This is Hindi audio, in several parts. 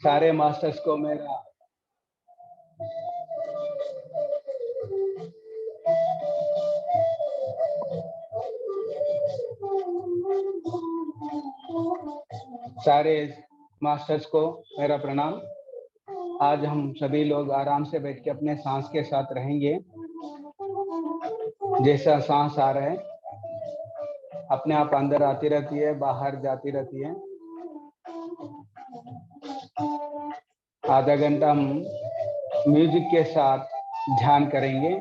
सारे मास्टर्स को मेरा प्रणाम। आज हम सभी लोग आराम से बैठ के अपने सांस के साथ रहेंगे। जैसा सांस आ रहा है अपने आप अंदर आती रहती है, बाहर जाती रहती है। आधा घंटा हम म्यूजिक के साथ ध्यान करेंगे।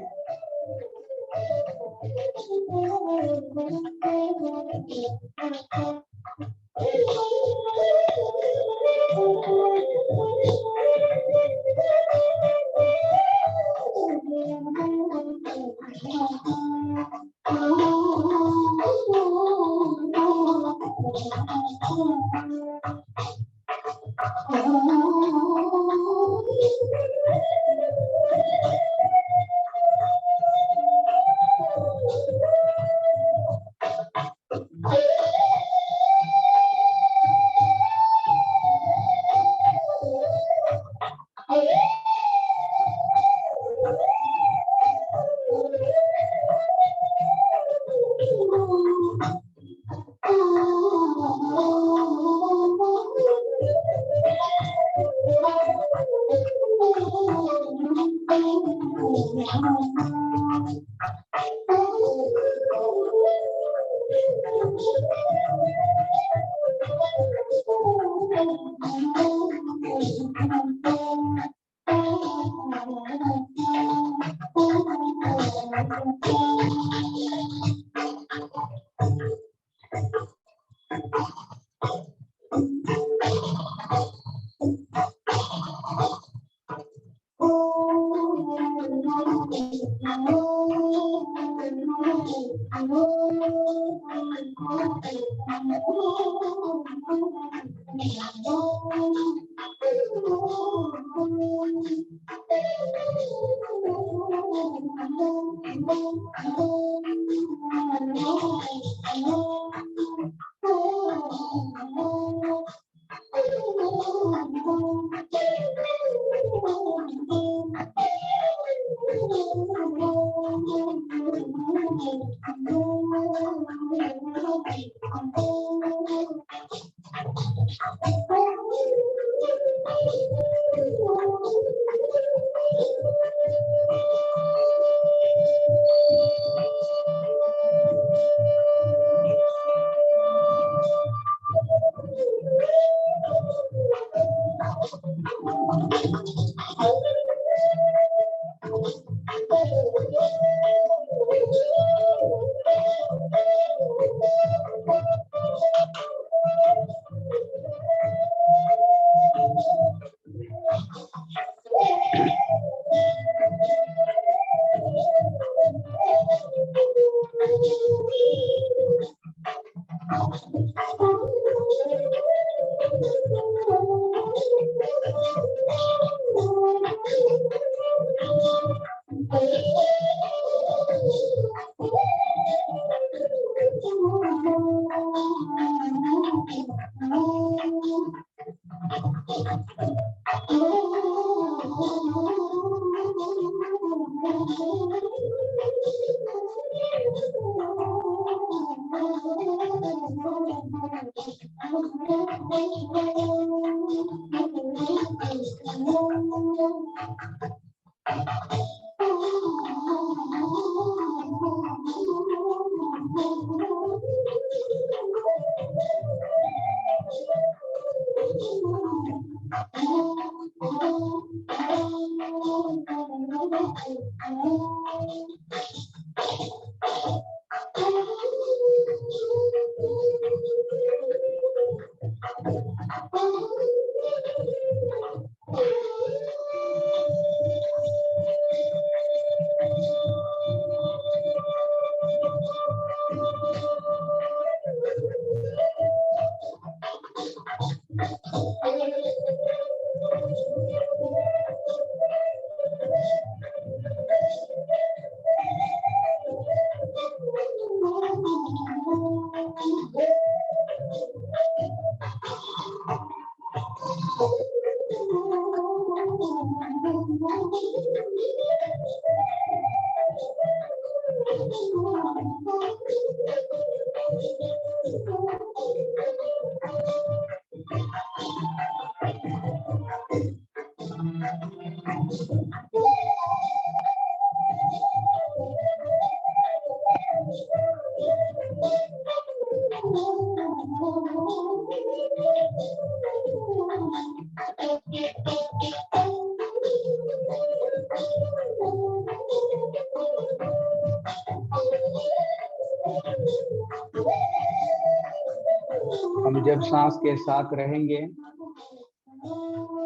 हम जब सांस के साथ रहेंगे,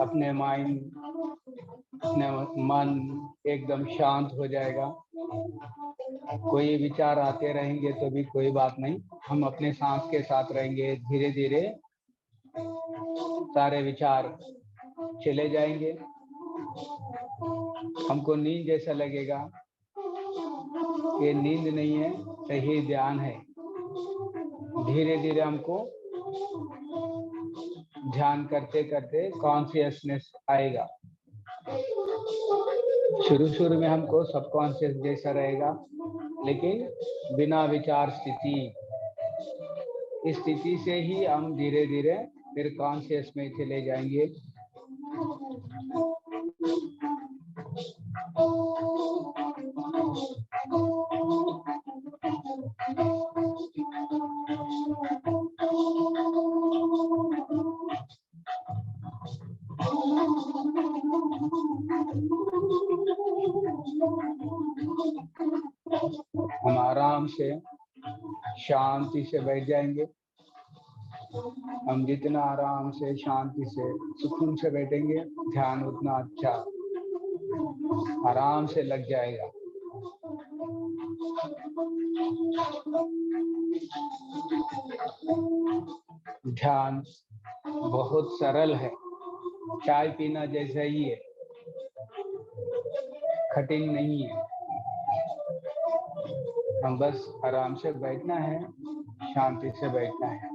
अपने माइंड, अपने मन एकदम शांत हो जाएगा। कोई विचार आते रहेंगे तो भी कोई बात नहीं, हम अपने सांस के साथ रहेंगे, धीरे धीरे सारे विचार चले जाएंगे। हमको नींद जैसा लगेगा, ये नींद नहीं है, सही ध्यान है। धीरे धीरे हमको ध्यान करते करते कॉन्शियसनेस आएगा। शुरू में हमको सबकॉन्शियस जैसा रहेगा, लेकिन बिना विचार स्थिति, इस स्थिति से ही हम धीरे धीरे फिर कॉन्शियस में चले जाएंगे। हम आराम से शांति से बैठ जाएंगे। हम जितना आराम से शांति से सुकून से बैठेंगे, ध्यान उतना अच्छा आराम से लग जाएगा। ध्यान बहुत सरल है, चाय पीना जैसा ही है, कठिन नहीं है। हम बस आराम से बैठना है, शांति से बैठना है।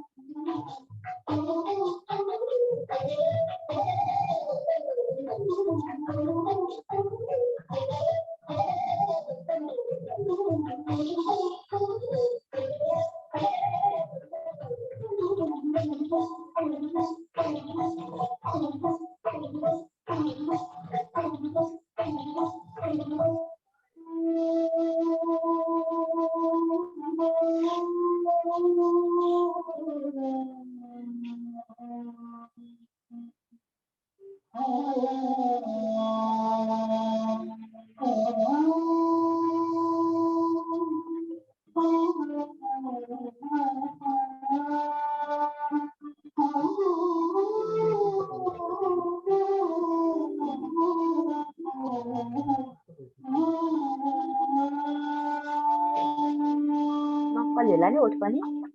Olha lá no outro paninho.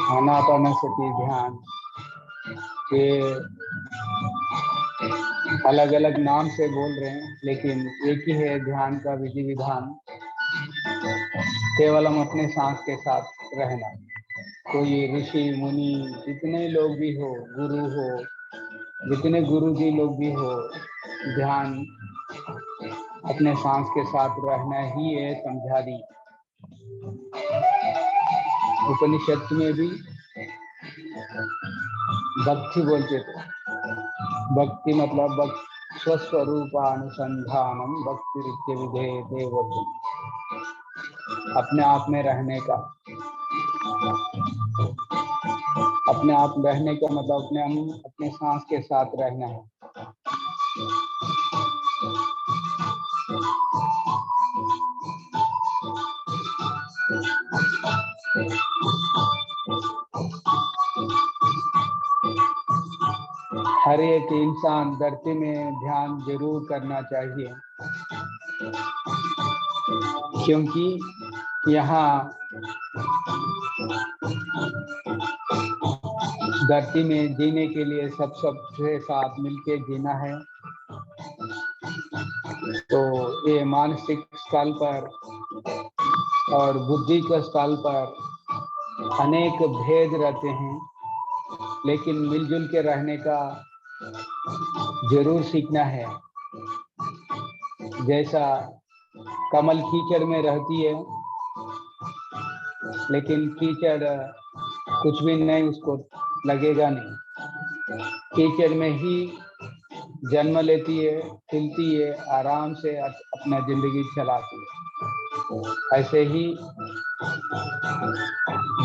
Anapanasati ध्यान के अलग अलग नाम से बोल रहे हैं, लेकिन एक ही है ध्यान का विधि विधान। केवल हम अपने सांस के साथ रहना। कोई ऋषि मुनि जितने लोग भी हो, गुरु हो, जितने गुरु जी लोग भी हो, ध्यान अपने सांस के साथ रहना ही है समझा दी। उपनिषद में भी भक्ति बोलते थे। भक्ति मतलब स्वस्वरूपानुसंधानम भक्ति रित्य विधे देवत्व, अपने आप में रहने का। अपने आप रहने का मतलब अपने सांस के साथ रहना है। हर एक इंसान धरती में ध्यान जरूर करना चाहिए, क्योंकि यहाँ धरती में जीने के लिए सबसे साथ मिलके जीना है। तो ये मानसिक स्थल पर और बुद्धि के स्थल पर अनेक भेद रहते हैं, लेकिन मिलजुल के रहने का जरूर सीखना है। जैसा कमल कीचड़ में रहती है, लेकिन कीचड़ कुछ भी नहीं, उसको लगेगा नहीं। कीचड़ में ही जन्म लेती है, खिलती है, आराम से अपना जिंदगी चलाती है। ऐसे ही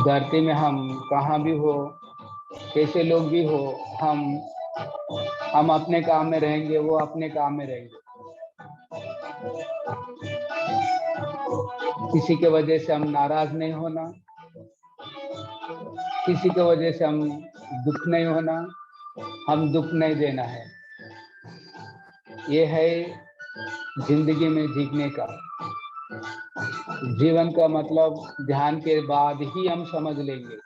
धरती में हम कहाँ भी हो, कैसे लोग भी हो, हम अपने काम में रहेंगे, वो अपने काम में रहेंगे। किसी के वजह से हम नाराज नहीं होना, किसी के वजह से हम दुख नहीं होना, हम दुख नहीं देना है। ये है जिंदगी में जीने का। जीवन का मतलब ध्यान के बाद ही हम समझ लेंगे।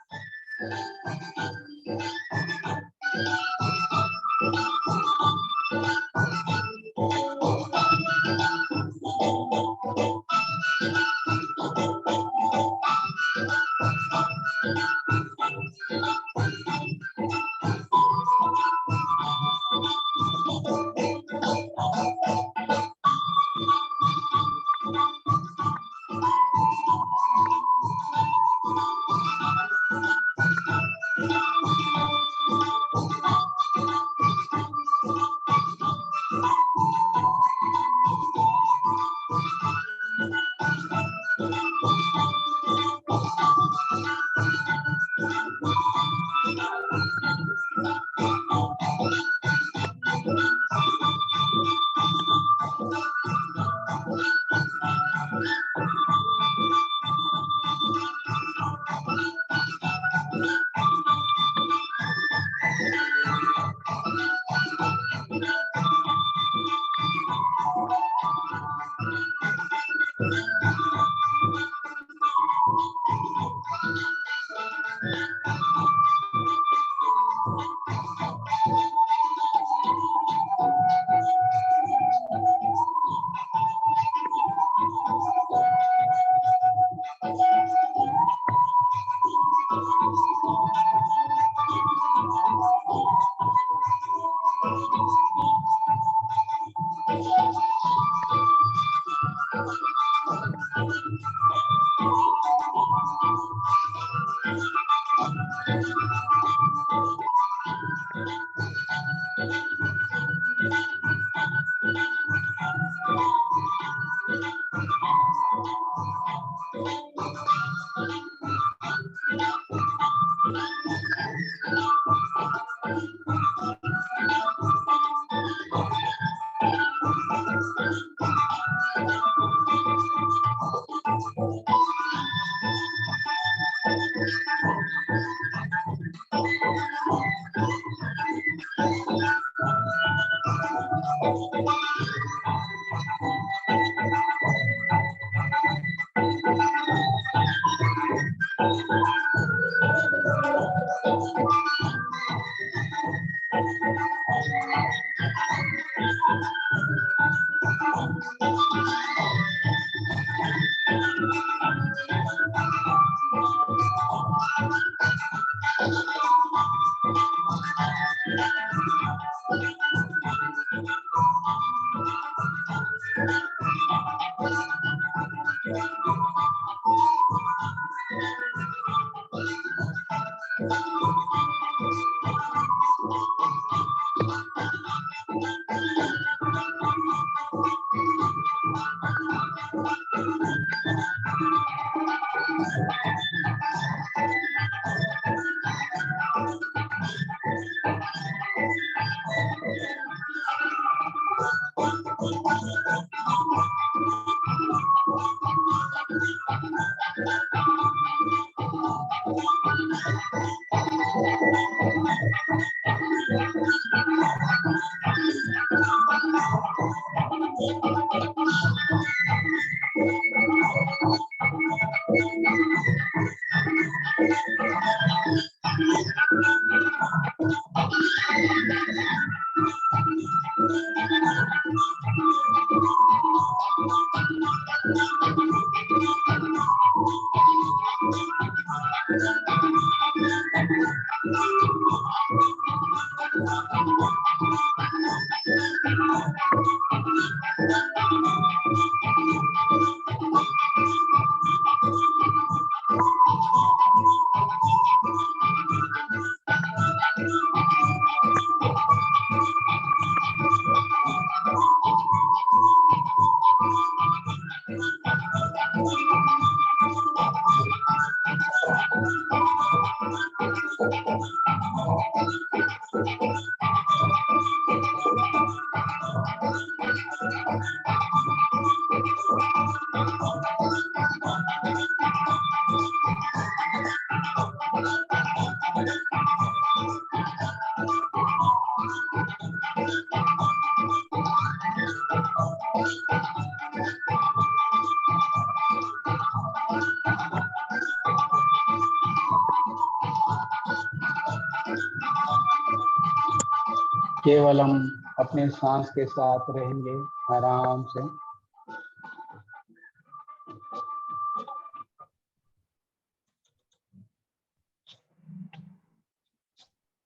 केवल हम अपने सांस के साथ रहेंगे आराम से।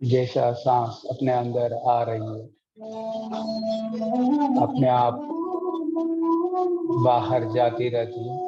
जैसा सांस अपने अंदर आ रही है अपने आप बाहर जाती रहती है।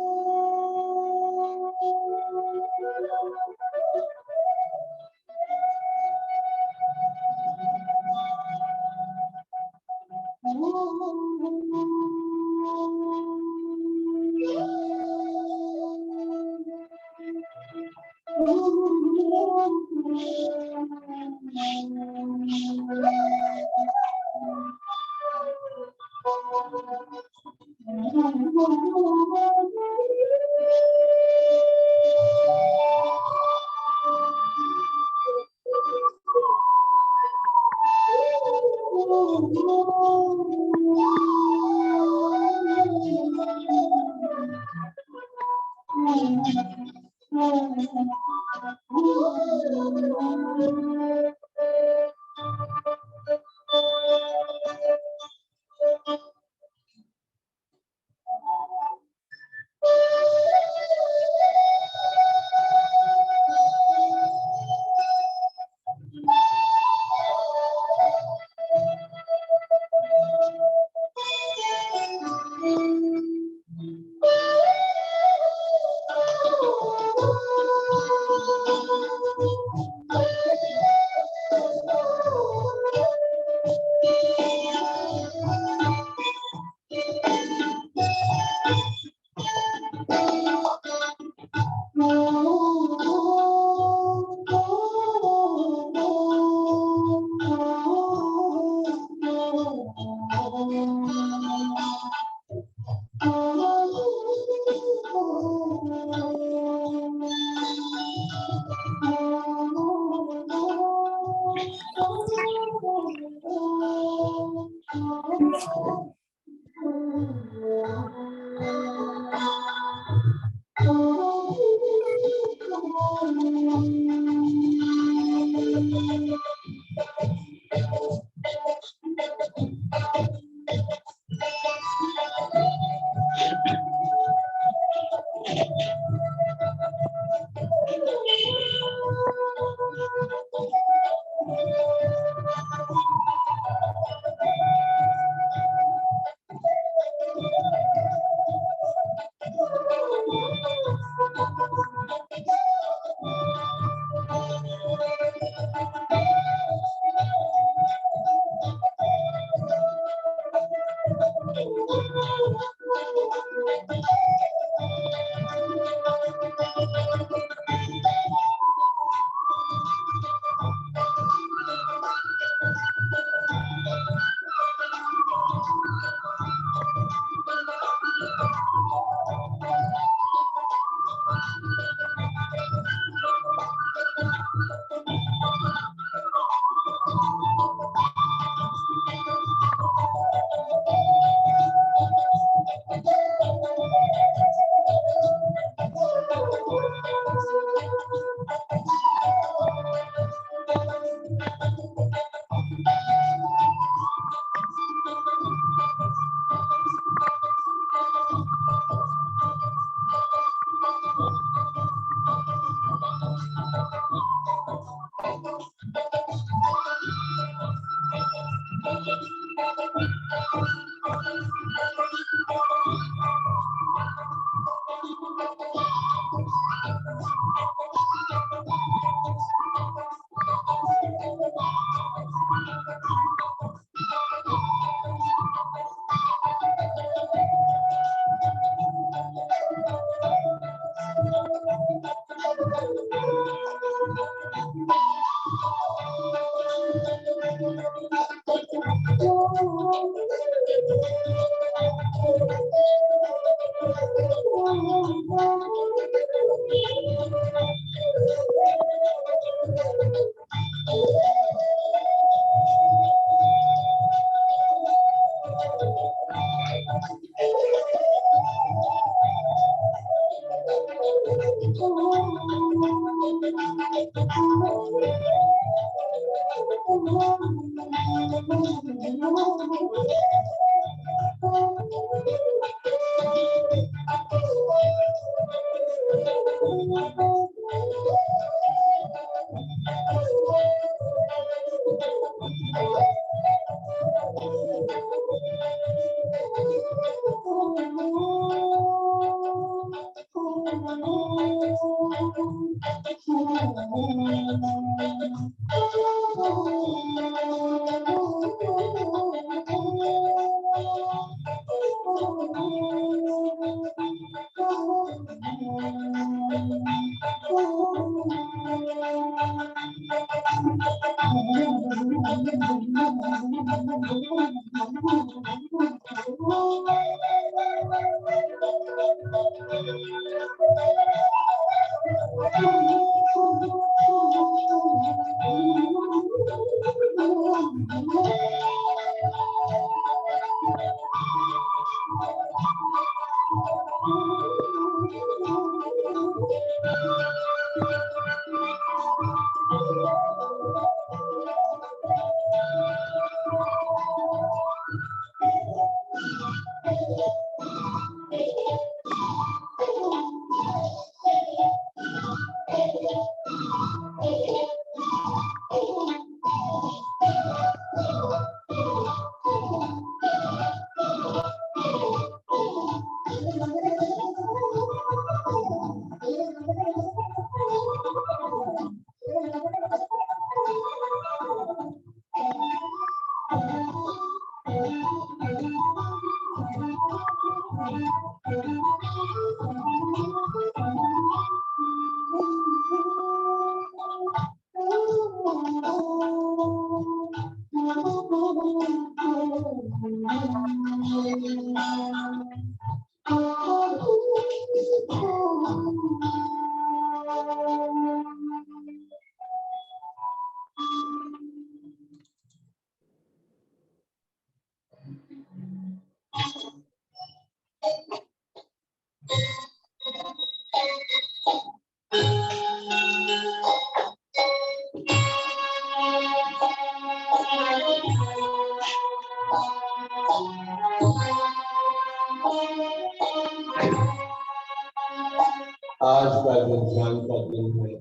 का जो ध्यान का दिन है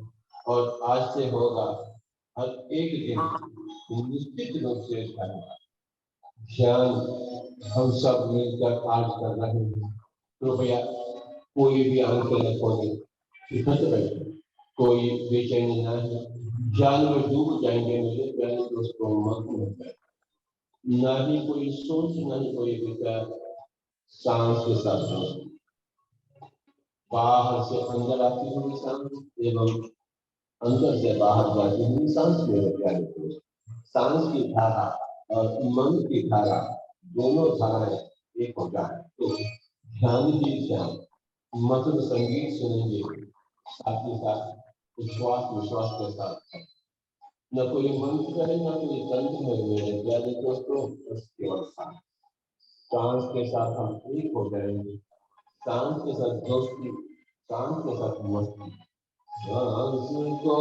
और आज से होगा हर एक दिन निश्चित रूप से ध्यान हम सब मिलकर आज कर रहे हैं। कृपया कोई भी आंखें न खोले, इकट्ठे बैठे, कोई बेचैनी ना है, ध्यान में डूब जाएंगे मेरे प्यारे दोस्तों, मग्न हो जाए, ना ही कोई सोच, ना ही कोई विचार, सांस के साथ बाहर से अंदर आती हुई सांस एवं अंदर से बाहर जाती हुई सांस मेरे प्यारे दोस्त। सांस की धारा और मन की धारा दोनों धाराएं एक हो जाए तो ध्यान ही ध्यान, मधुर संगीत सुनेंगे, साथ ही साथ विश्वास के साथ। न कोई मंत्र है, न कोई तंत्र है मेरे प्यारे दोस्तों, बस केवल सांस के साथ हम एक हो जाएंगे, सांस के साथ दोस्ती, सांस के साथ मस्ती। सांस को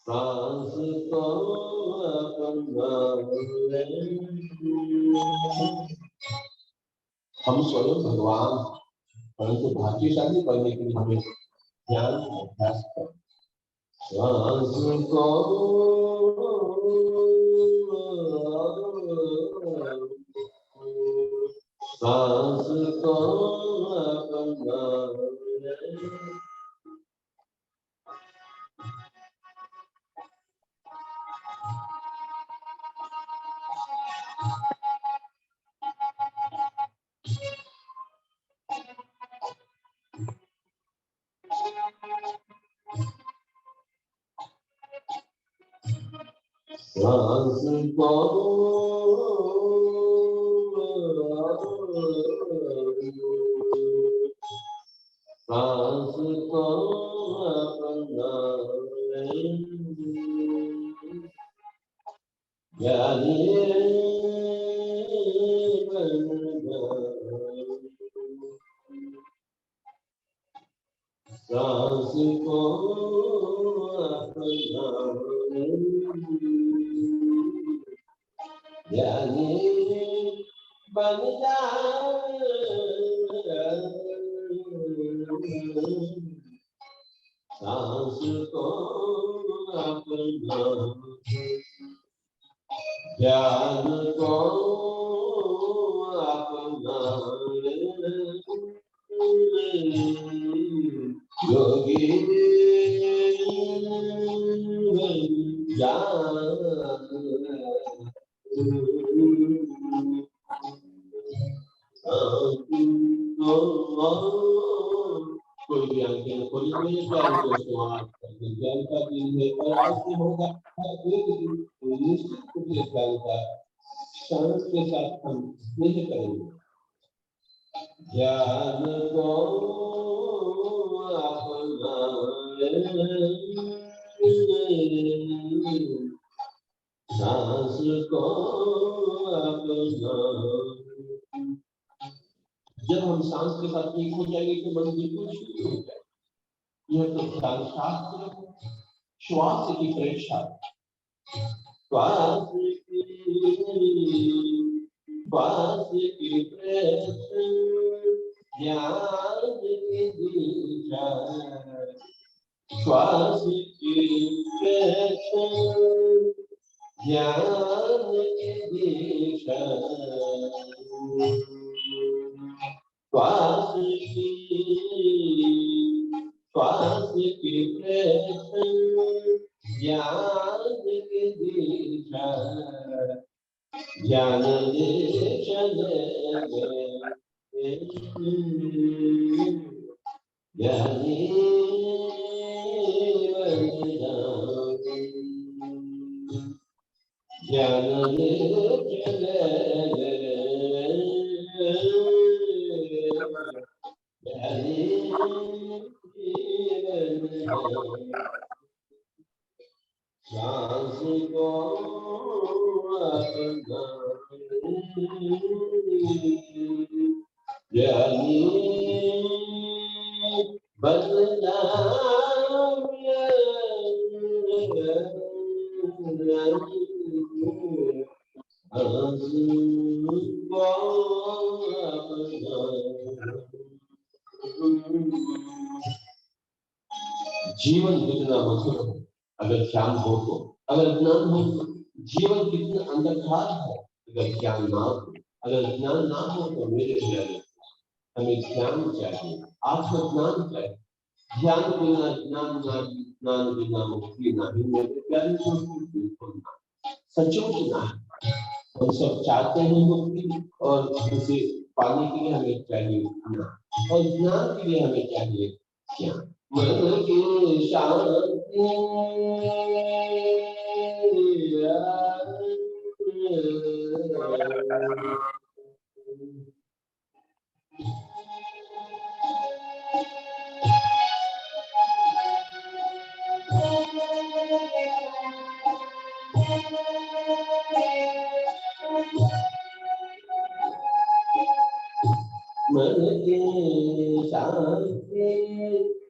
सांस को हम स्वयं भगवान, परंतु भाग्यशाली बनने के लिए हमें ध्यान अभ्यास करें। सांस को सांस को सांस को सांस को सांस को ज्ञानी बन जा, सांस को अपना, ज्ञान को अपना, योगी कोई भी आंखें खोली मेरे प्यारे दोस्तों, आज ज्ञान का दिन है और आज से होगा एक दिन निश्चित रूप से ज्ञान का सांस के साथ हम स्नेह करेंगे। ज्ञान को अपना, सांस को अपना। जब हम सांस के साथ एक हो जाएंगे तो मन बिल्कुल शुद्ध हो जाए। यह तो ध्यान शास्त्र श्वास की परीक्षा, श्वास की परीक्षा, ज्ञान की दीक्षा, श्वास की परीक्षा, ज्ञान की दीक्षा, श्वास की परीक्षा, ज्ञान की दीक्षा, ज्ञान दीक्षा ज्ञानी ज्ञान सांस को अपना, ज्ञानी बनना, सांस को जीवन कितना मधुर हो अगर ध्यान हो तो, अगर ज्ञान हो तो। जीवन कितना अंधकार है अगर ज्ञान ना हो, अगर ज्ञान ना हो तो मेरे प्यारे हमें ज्ञान चाहिए, आत्मज्ञान चाहिए। ज्ञान बिना ज्ञान ना, ज्ञान बिना मुक्ति नहीं। मेरे प्यारे दोस्तों, बिल्कुल ना, सचमुच ना। हम सब चाहते हैं मुक्ति, और उसे पाने के लिए हमें चाहिए ज्ञान, और ज्ञान के लिए हमें चाहिए ज्ञान। मन की शांति मन की शांति,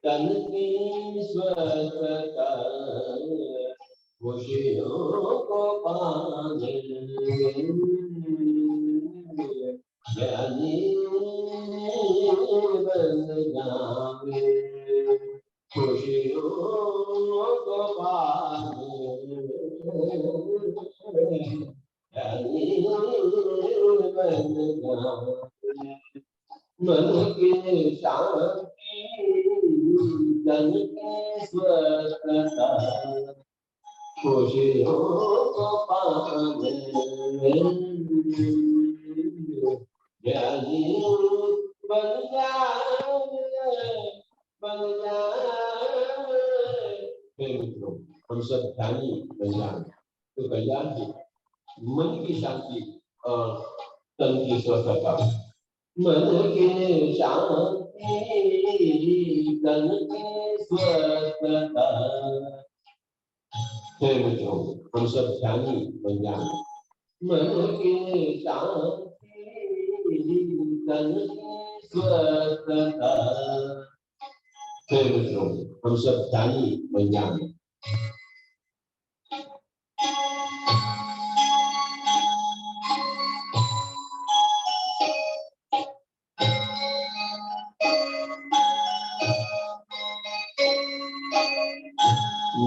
तन की स्वस्थता, खुशियों को पाने ज्ञानी बन जावे, खुशियों को पाने ज्ञानी बन जावे। मन की शांति, तन की स्वस्थता, खुशियों को पाने ज्ञानी बन जाए, बन जाए। हे मित्रों, हम सब ध्यानी बन जाए तो कल्याण है। मन की शांति और तन की स्वस्थता। मन की शांति, तन की स्वस्थता। हे मित्रों, हम सब ध्यानी बन जाए। मन की शांति, तन की स्वस्थता। हे मित्रों, हम सब ध्यानी बन जाए।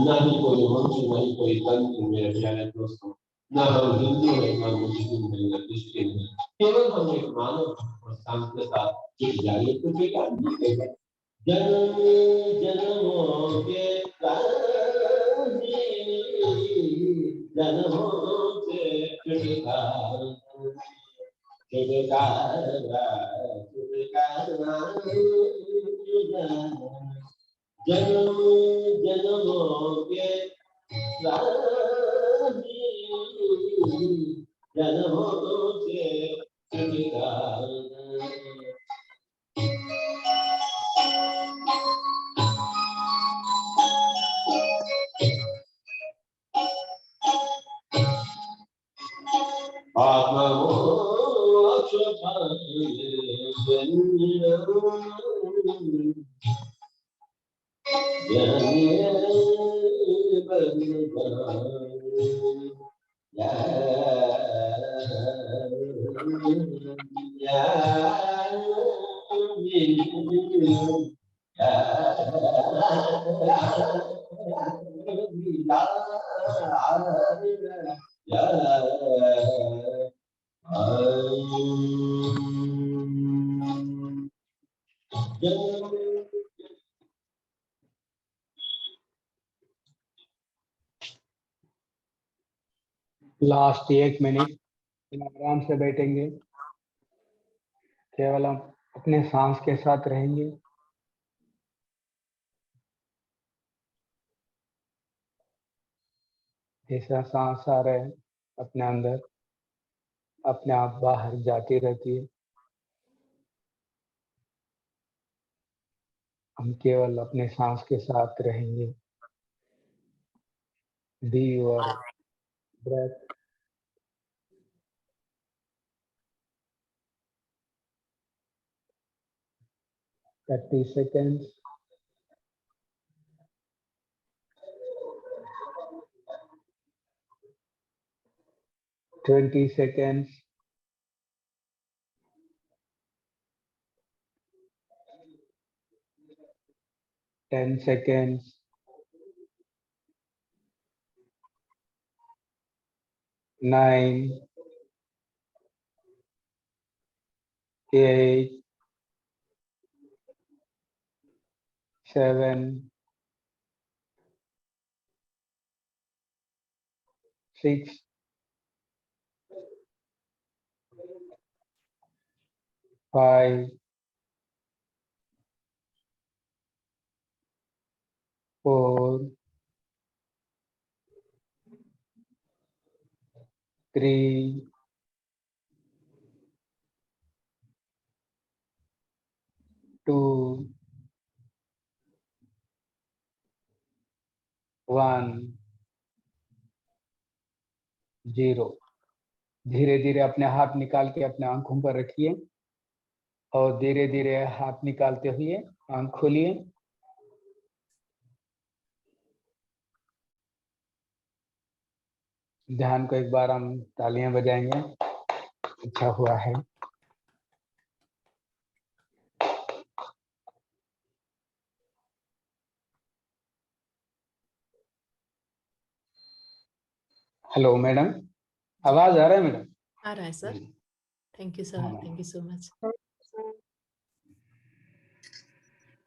ना ही कोई मंत्र, ना ही कोई तंत्र मेरे प्यारे दोस्तों, ना हम हिंदू है, ना मुस्लिम है, ना क्रिश्चियन है। केवल हम एक मानव और शांत के साथ जुड़ जाइए तो बेकार नहीं है। जन्म जन्मों के काजी, जन्मों से छुटकारा, छुटकारा, छुटकारा। जन्म जन्मों के राही, जन्मों से छुटकारा। आत्मा मोक्ष पाए लास्ट 1 मिनट आराम से बैठेंगे, केवल हम अपने सांस के साथ रहेंगे। जैसा सांस आ रहा है अपने अंदर, अपने आप बाहर जाती रहती है। हम केवल अपने सांस के साथ रहेंगे। Be your breath, 30 seconds. Twenty seconds. 10 seconds. 9, 8, 7, 6, 5, 4, 3, 2, 1, 0। धीरे धीरे अपने हाथ निकाल के अपने आंखों पर रखिए और धीरे धीरे हाथ निकालते हुए आंख खोलिए। ध्यान को एक बार हम तालियां बजाएंगे। अच्छा हुआ है। हेलो मैडम, आवाज आ रहा है मैडम? आ रहा है sir. Thank you sir, thank you so much.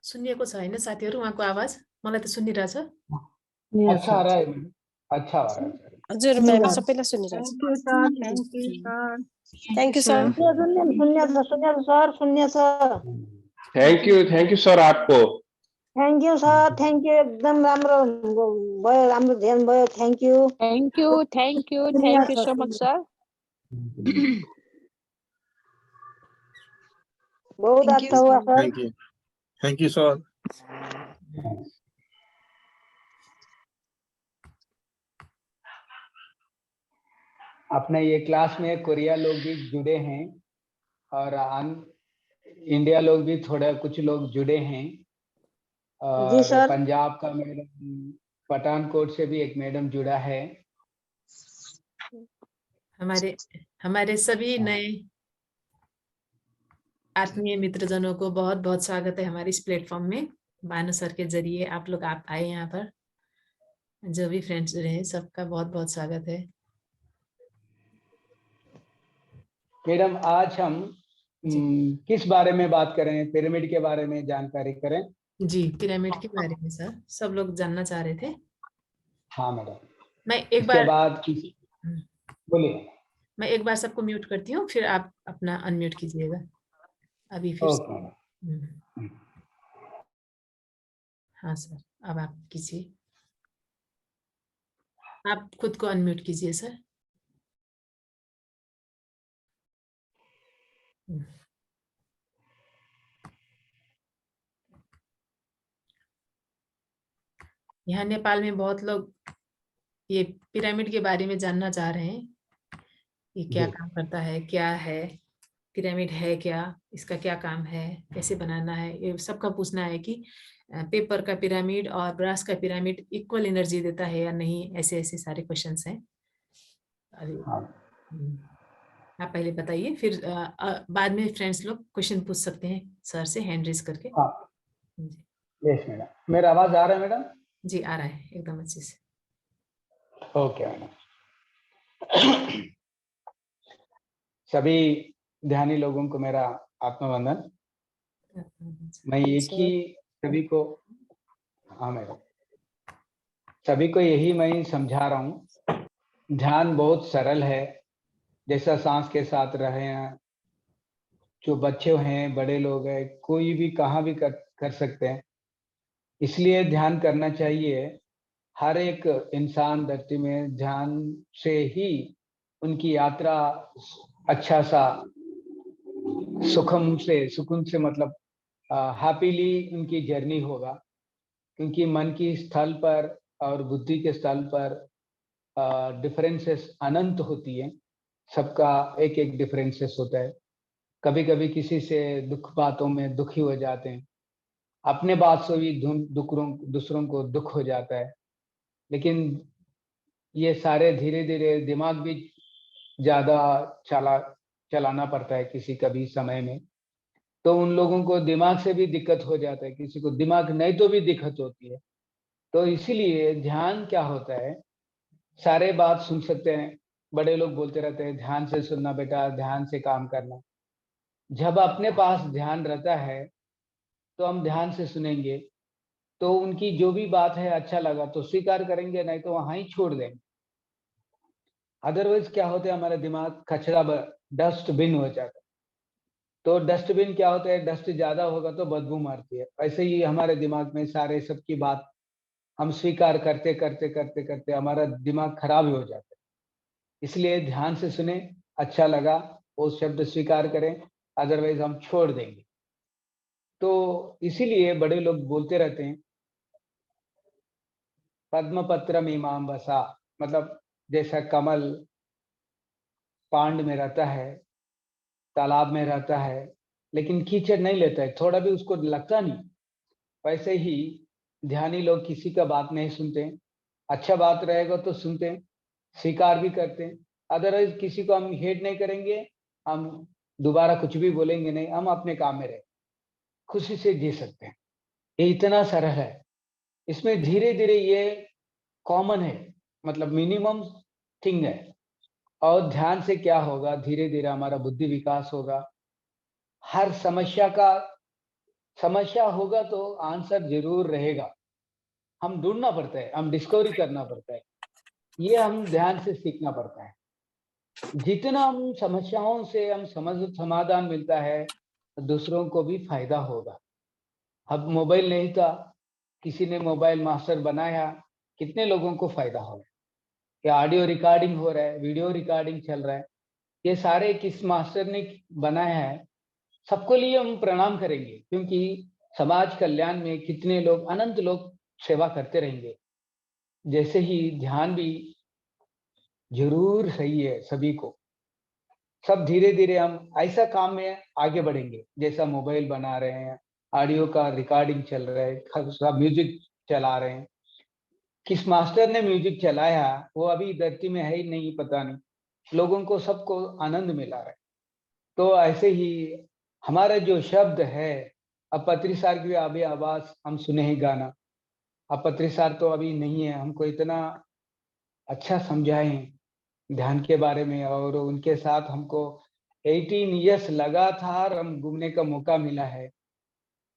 सुनिएको छ हैन साथीहरु उहाँको आवाज? मलाई त सुनिरहेछ। अच्छा आ रहा है मैडम, अच्छा आ रहा है। हजुर म्याम सबैलाई सुनिरहेछ। Thank you sir. शून्य सर शून्य सर। थैंक यू सर आपको। Thank you sir, thank you. एकदम राम्रो भयो, राम्रो ध्यान भयो। Thank you. Thank you so much sir. बहुत अच्छा हुआ सर। Thank you sir. अपने ये क्लास में कोरिया लोग भी जुड़े हैं और इंडिया लोग भी थोड़ा कुछ लोग जुड़े हैं जी और सर। पंजाब का मैडम, पठानकोट से भी एक मैडम जुड़ा है। हमारे सभी नए आत्मीय मित्रजनों को बहुत बहुत स्वागत है हमारे इस प्लेटफॉर्म में। भानु सर के जरिए आप लोग आए यहाँ पर। जो भी फ्रेंड्स जुड़े हैं सबका बहुत बहुत स्वागत है। मैडम आज हम किस बारे में बात करें? पिरामिड के बारे में जानकारी करें। जी, पिरामिड के बारे में सर सब लोग जानना चाह रहे थे। हाँ मैडम। मैं एक बार बोलिए। मैं एक बार सबको म्यूट करती हूँ, फिर आप अपना अनम्यूट कीजिएगा अभी फिर से। हाँ सर, अब आप कीजिए। आप खुद को अनम्यूट कीजिए सर। यहाँ नेपाल में बहुत लोग ये पिरामिड के बारे में जानना चाह रहे हैं। ये क्या काम करता है, क्या है पिरामिड, है क्या, इसका क्या काम है, कैसे बनाना है, ये सबका पूछना है कि पेपर का पिरामिड और ब्रास का पिरामिड इक्वल एनर्जी देता है या नहीं। ऐसे ऐसे सारे क्वेश्चंस हैं। आप पहले बताइए, फिर बाद में फ्रेंड्स लोग क्वेश्चन पूछ सकते हैं सर से हैंड रेज करके। Yes madam. मेरा आवाज आ रहा है मैडम? जी आ रहा है एकदम अच्छे से। Okay madam. सभी ध्यानी लोगों को मेरा आत्मवंदन। मैं एक ही सभी को, हाँ मैडम, सभी को यही मैं समझा रहा हूँ। ध्यान बहुत सरल है, जैसा सांस के साथ रहे हैं। जो बच्चे हैं, बड़े लोग हैं, कोई भी कहाँ भी कर सकते हैं। इसलिए ध्यान करना चाहिए। हर एक इंसान धरती में ध्यान से ही उनकी यात्रा अच्छा सा सुकून से मतलब हैप्पीली उनकी जर्नी होगा। क्योंकि मन की स्थल पर और बुद्धि के स्थल पर डिफरेंसेस अनंत होती है। सबका एक एक डिफरेंसेस होता है। कभी कभी किसी से बातों में दुखी हो जाते हैं, अपने बात से भी दूसरों को दुख हो जाता है। लेकिन ये सारे धीरे धीरे दिमाग भी ज्यादा चलाना पड़ता है किसी कभी समय में। तो उन लोगों को दिमाग से भी दिक्कत हो जाता है, किसी को दिमाग नहीं तो भी दिक्कत होती है। तो इसीलिए ध्यान क्या होता है, सारे बात सुन सकते हैं। बड़े लोग बोलते रहते हैं ध्यान से सुनना बेटा, ध्यान से काम करना। जब अपने पास ध्यान रहता है तो हम ध्यान से सुनेंगे, तो उनकी जो भी बात है अच्छा लगा तो स्वीकार करेंगे, नहीं तो वहां ही छोड़ देंगे। अदरवाइज क्या होता है, हमारा दिमाग कचरा डस्टबिन हो जाता है। तो डस्टबिन क्या होता है, डस्ट ज्यादा होगा तो बदबू मारती है। ऐसे ही हमारे दिमाग में सारे सबकी बात हम स्वीकार करते करते करते करते हमारा दिमाग खराब हो जाता है। इसलिए ध्यान से सुने, अच्छा लगा वो शब्द स्वीकार करें, अदरवाइज हम छोड़ देंगे। तो इसीलिए बड़े लोग बोलते रहते हैं पद्म पत्र मीमां बसा, मतलब जैसा कमल पांड में रहता है, तालाब में रहता है, लेकिन कीचड़ नहीं लेता है, थोड़ा भी उसको लगता नहीं, वैसे ही ध्यानी लोग किसी का बात नहीं सुनते। अच्छा बात रहेगा तो सुनते हैं, स्वीकार भी करते हैं। अदरवाइज किसी को हम हेट नहीं करेंगे, हम दोबारा कुछ भी बोलेंगे नहीं, हम अपने काम में रहे, खुशी से जी सकते हैं। ये इतना सरल है। इसमें धीरे धीरे ये कॉमन है, मतलब मिनिमम थिंग है। और ध्यान से क्या होगा, धीरे धीरे हमारा बुद्धि विकास होगा। हर समस्या होगा तो आंसर जरूर रहेगा। हम ढूंढना पड़ता है, हम डिस्कवरी करना पड़ता है, ये हम ध्यान से सीखना पड़ता है। जितना हम समस्याओं से हम समाधान मिलता है, दूसरों को भी फायदा होगा। अब मोबाइल नहीं था, किसी ने मोबाइल मास्टर बनाया, कितने लोगों को फायदा हो रहा है। या ऑडियो रिकॉर्डिंग हो रहा है, वीडियो रिकॉर्डिंग चल रहा है, ये सारे किस मास्टर ने बनाया है। सबको लिए हम प्रणाम करेंगे, क्योंकि समाज कल्याण में कितने लोग, अनंत लोग सेवा करते रहेंगे। जैसे ही ध्यान भी जरूर सही है सभी को। सब धीरे धीरे हम ऐसा काम में आगे बढ़ेंगे, जैसा मोबाइल बना रहे हैं, ऑडियो का रिकॉर्डिंग चल रहा है, सब म्यूजिक चला रहे हैं। किस मास्टर ने म्यूजिक चलाया वो अभी धरती में है ही नहीं, पता नहीं। लोगों को सबको आनंद मिला रहा है। तो ऐसे ही हमारा जो शब्द है, अब पत्रीसार की अभी आवाज हम सुने ही गाना, अब पत्रीसार तो अभी नहीं है, हमको इतना अच्छा समझाएं ध्यान के बारे में। और उनके साथ हमको 18 इयर्स लगातार हम घूमने का मौका मिला है।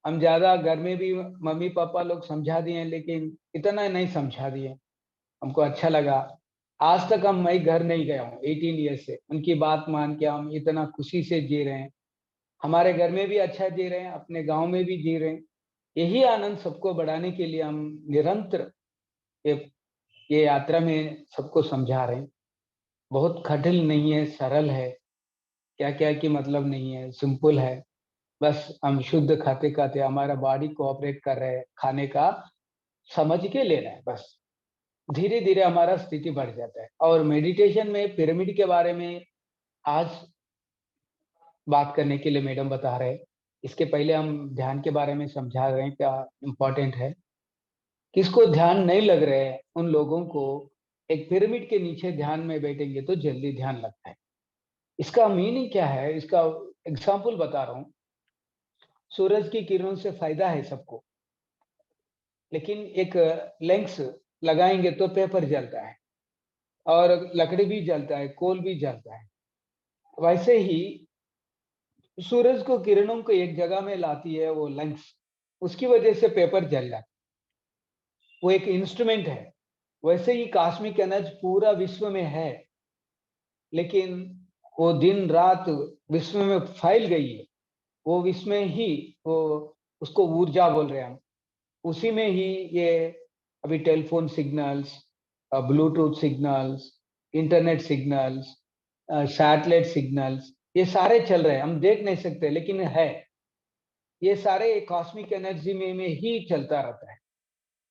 हम ज्यादा घर में भी मम्मी पापा लोग समझा दिए, लेकिन इतना नहीं समझा दिए। हमको अच्छा लगा। आज तक मैं घर नहीं गया हूँ 18 ईयर्स से, उनकी बात मान के हम इतना खुशी से जी रहे हैं। हमारे घर में भी अच्छा जी रहे हैं, अपने गांव में भी जी रहे हैं। यही आनंद सबको बढ़ाने के लिए हम निरंतर ये यात्रा में सबको समझा रहे हैं। बहुत कठिन नहीं है, सरल है। क्या क्या की मतलब नहीं है, सिंपल है। बस हम शुद्ध खाते खाते हमारा बॉडी कोऑपरेट कर रहे हैं, खाने का समझ के ले रहे हैं, बस धीरे धीरे हमारा स्थिति बढ़ जाता है। और मेडिटेशन में पिरामिड के बारे में आज बात करने के लिए मैडम बता रहे हैं। इसके पहले हम ध्यान के बारे में समझा रहे हैं क्या इम्पोर्टेंट है। किसको ध्यान नहीं लग रहे हैं उन लोगों को एक पिरामिड के नीचे ध्यान में बैठेंगे तो जल्दी ध्यान लगता है। इसका मीनिंग क्या है, इसका एग्जाम्पल बता रहा हूँ। सूरज की किरणों से फायदा है सबको, लेकिन एक लेंस लगाएंगे तो पेपर जलता है, और लकड़ी भी जलता है, कोल भी जलता है। वैसे ही सूरज को किरणों को एक जगह में लाती है वो लेंस, उसकी वजह से पेपर जल जाता है। वो एक इंस्ट्रूमेंट है। वैसे ही कॉस्मिक एनर्जी पूरा विश्व में है, लेकिन वो दिन रात विश्व में फैल गई है। वो विश्व में ही वो, उसको ऊर्जा बोल रहे हैं हम। उसी में ही ये अभी telephone signals, Bluetooth signals, internet signals, satellite signals, ये सारे चल रहे हैं। हम देख नहीं सकते लेकिन है। ये सारे कॉस्मिक एनर्जी में ही चलता रहता है।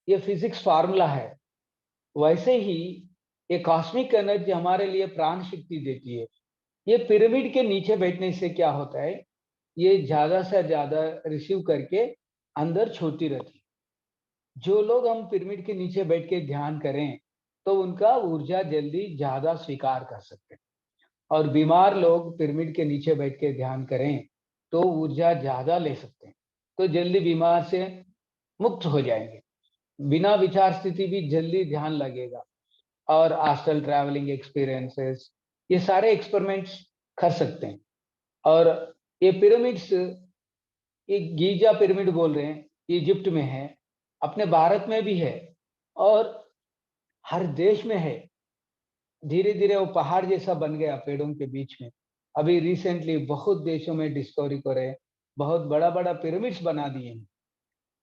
ये फिजिक्स फार्मूला है। वैसे ही ये कॉस्मिक एनर्जी हमारे लिए प्राण शक्ति देती है। ये पिरामिड के नीचे बैठने से क्या होता है, ये ज्यादा से ज्यादा रिसीव करके अंदर छोड़ती रहती है। जो लोग हम पिरामिड के नीचे बैठ के ध्यान करें तो उनका ऊर्जा जल्दी ज्यादा स्वीकार कर सकते हैं। और बीमार लोग पिरामिड के नीचे बैठ के ध्यान करें तो ऊर्जा ज्यादा ले सकते हैं, तो जल्दी बीमार से मुक्त हो जाएंगे। बिना विचार स्थिति भी जल्दी ध्यान लगेगा। और आस्ट्रल ट्रैवलिंग एक्सपीरियंसेस, ये सारे एक्सपेरिमेंट्स कर सकते हैं। और ये पिरामिड्स, ये गीजा पिरामिड बोल रहे हैं, इजिप्ट में है, अपने भारत में भी है और हर देश में है। धीरे धीरे वो पहाड़ जैसा बन गया पेड़ों के बीच में। अभी रिसेंटली बहुत देशों में डिस्कवरी करे, बहुत बड़ा बड़ा पिरामिड्स बना दिए हैं।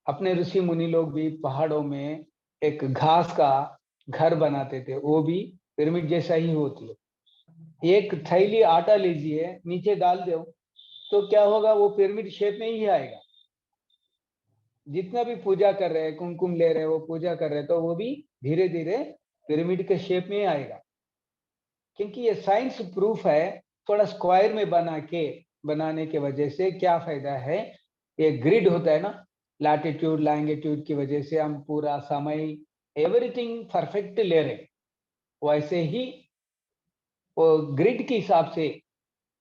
अपने ऋषि मुनि लोग भी पहाड़ों में एक घास का घर बनाते थे, वो भी पिरामिड जैसा ही होती है। एक थैली आटा लीजिए, नीचे डाल दो तो क्या होगा, वो पिरामिड शेप में ही आएगा। जितना भी पूजा कर रहे हैं, कुमकुम ले रहे हैं, वो पूजा कर रहे हैं, तो वो भी धीरे धीरे पिरामिड के शेप में आएगा। क्योंकि ये साइंस प्रूफ है। थोड़ा स्क्वायर में बनाने के वजह से क्या फायदा है, ये ग्रिड होता है ना, लैटिट्यूड लैंगिट्यूड की वजह से हम पूरा समय एवरीथिंग परफेक्ट ले रहे, वैसे ही वो ग्रिड के हिसाब से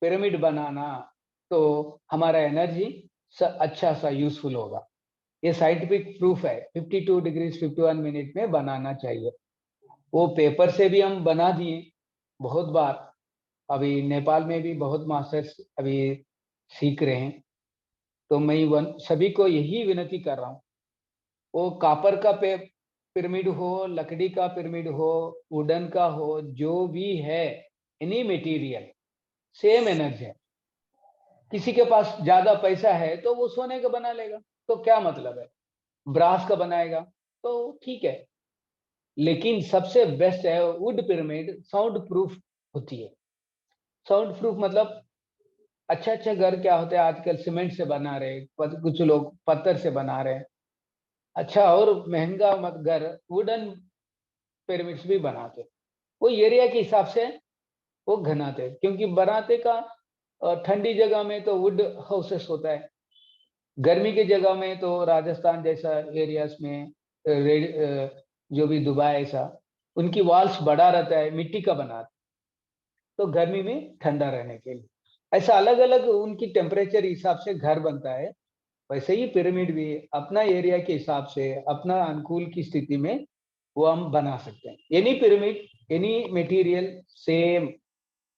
पिरामिड बनाना, तो हमारा एनर्जी अच्छा सा यूजफुल होगा। ये साइंटिफिक प्रूफ है। 52 डिग्री 51 मिनट में बनाना चाहिए। वो पेपर से भी हम बना दिए बहुत बार। अभी नेपाल में भी बहुत मास्टर्स अभी सीख रहे हैं। तो मैं सभी को यही विनती कर रहा हूँ, वो कॉपर का पिरामिड हो, लकड़ी का पिरामिड हो, वुडन का हो, जो भी है, एनी मटेरियल, सेम एनर्जी है। किसी के पास ज्यादा पैसा है तो वो सोने का बना लेगा, तो क्या मतलब है, ब्रास का बनाएगा तो ठीक है। लेकिन सबसे बेस्ट है वुड पिरामिड, साउंड प्रूफ होती है। साउंड प्रूफ मतलब अच्छा अच्छा घर क्या होते हैं आजकल सीमेंट से बना रहे, कुछ लोग पत्थर से बना रहे। अच्छा, और महंगा मत घर वुडन पिरामिड्स भी बनाते, वो एरिया के हिसाब से वो घनाते, क्योंकि बनाते का ठंडी जगह में तो वुड हाउसेस होता है, गर्मी की जगह में तो राजस्थान जैसा एरियाज में जो भी दुबई ऐसा, उनकी वॉल्स बड़ा रहता है, मिट्टी का बनाते, तो गर्मी में ठंडा रहने के लिए ऐसा अलग अलग उनकी टेम्परेचर हिसाब से घर बनता है। वैसे ही पिरामिड भी अपना एरिया के हिसाब से, अपना अनुकूल की स्थिति में वो हम बना सकते हैं। Any pyramid, any material same.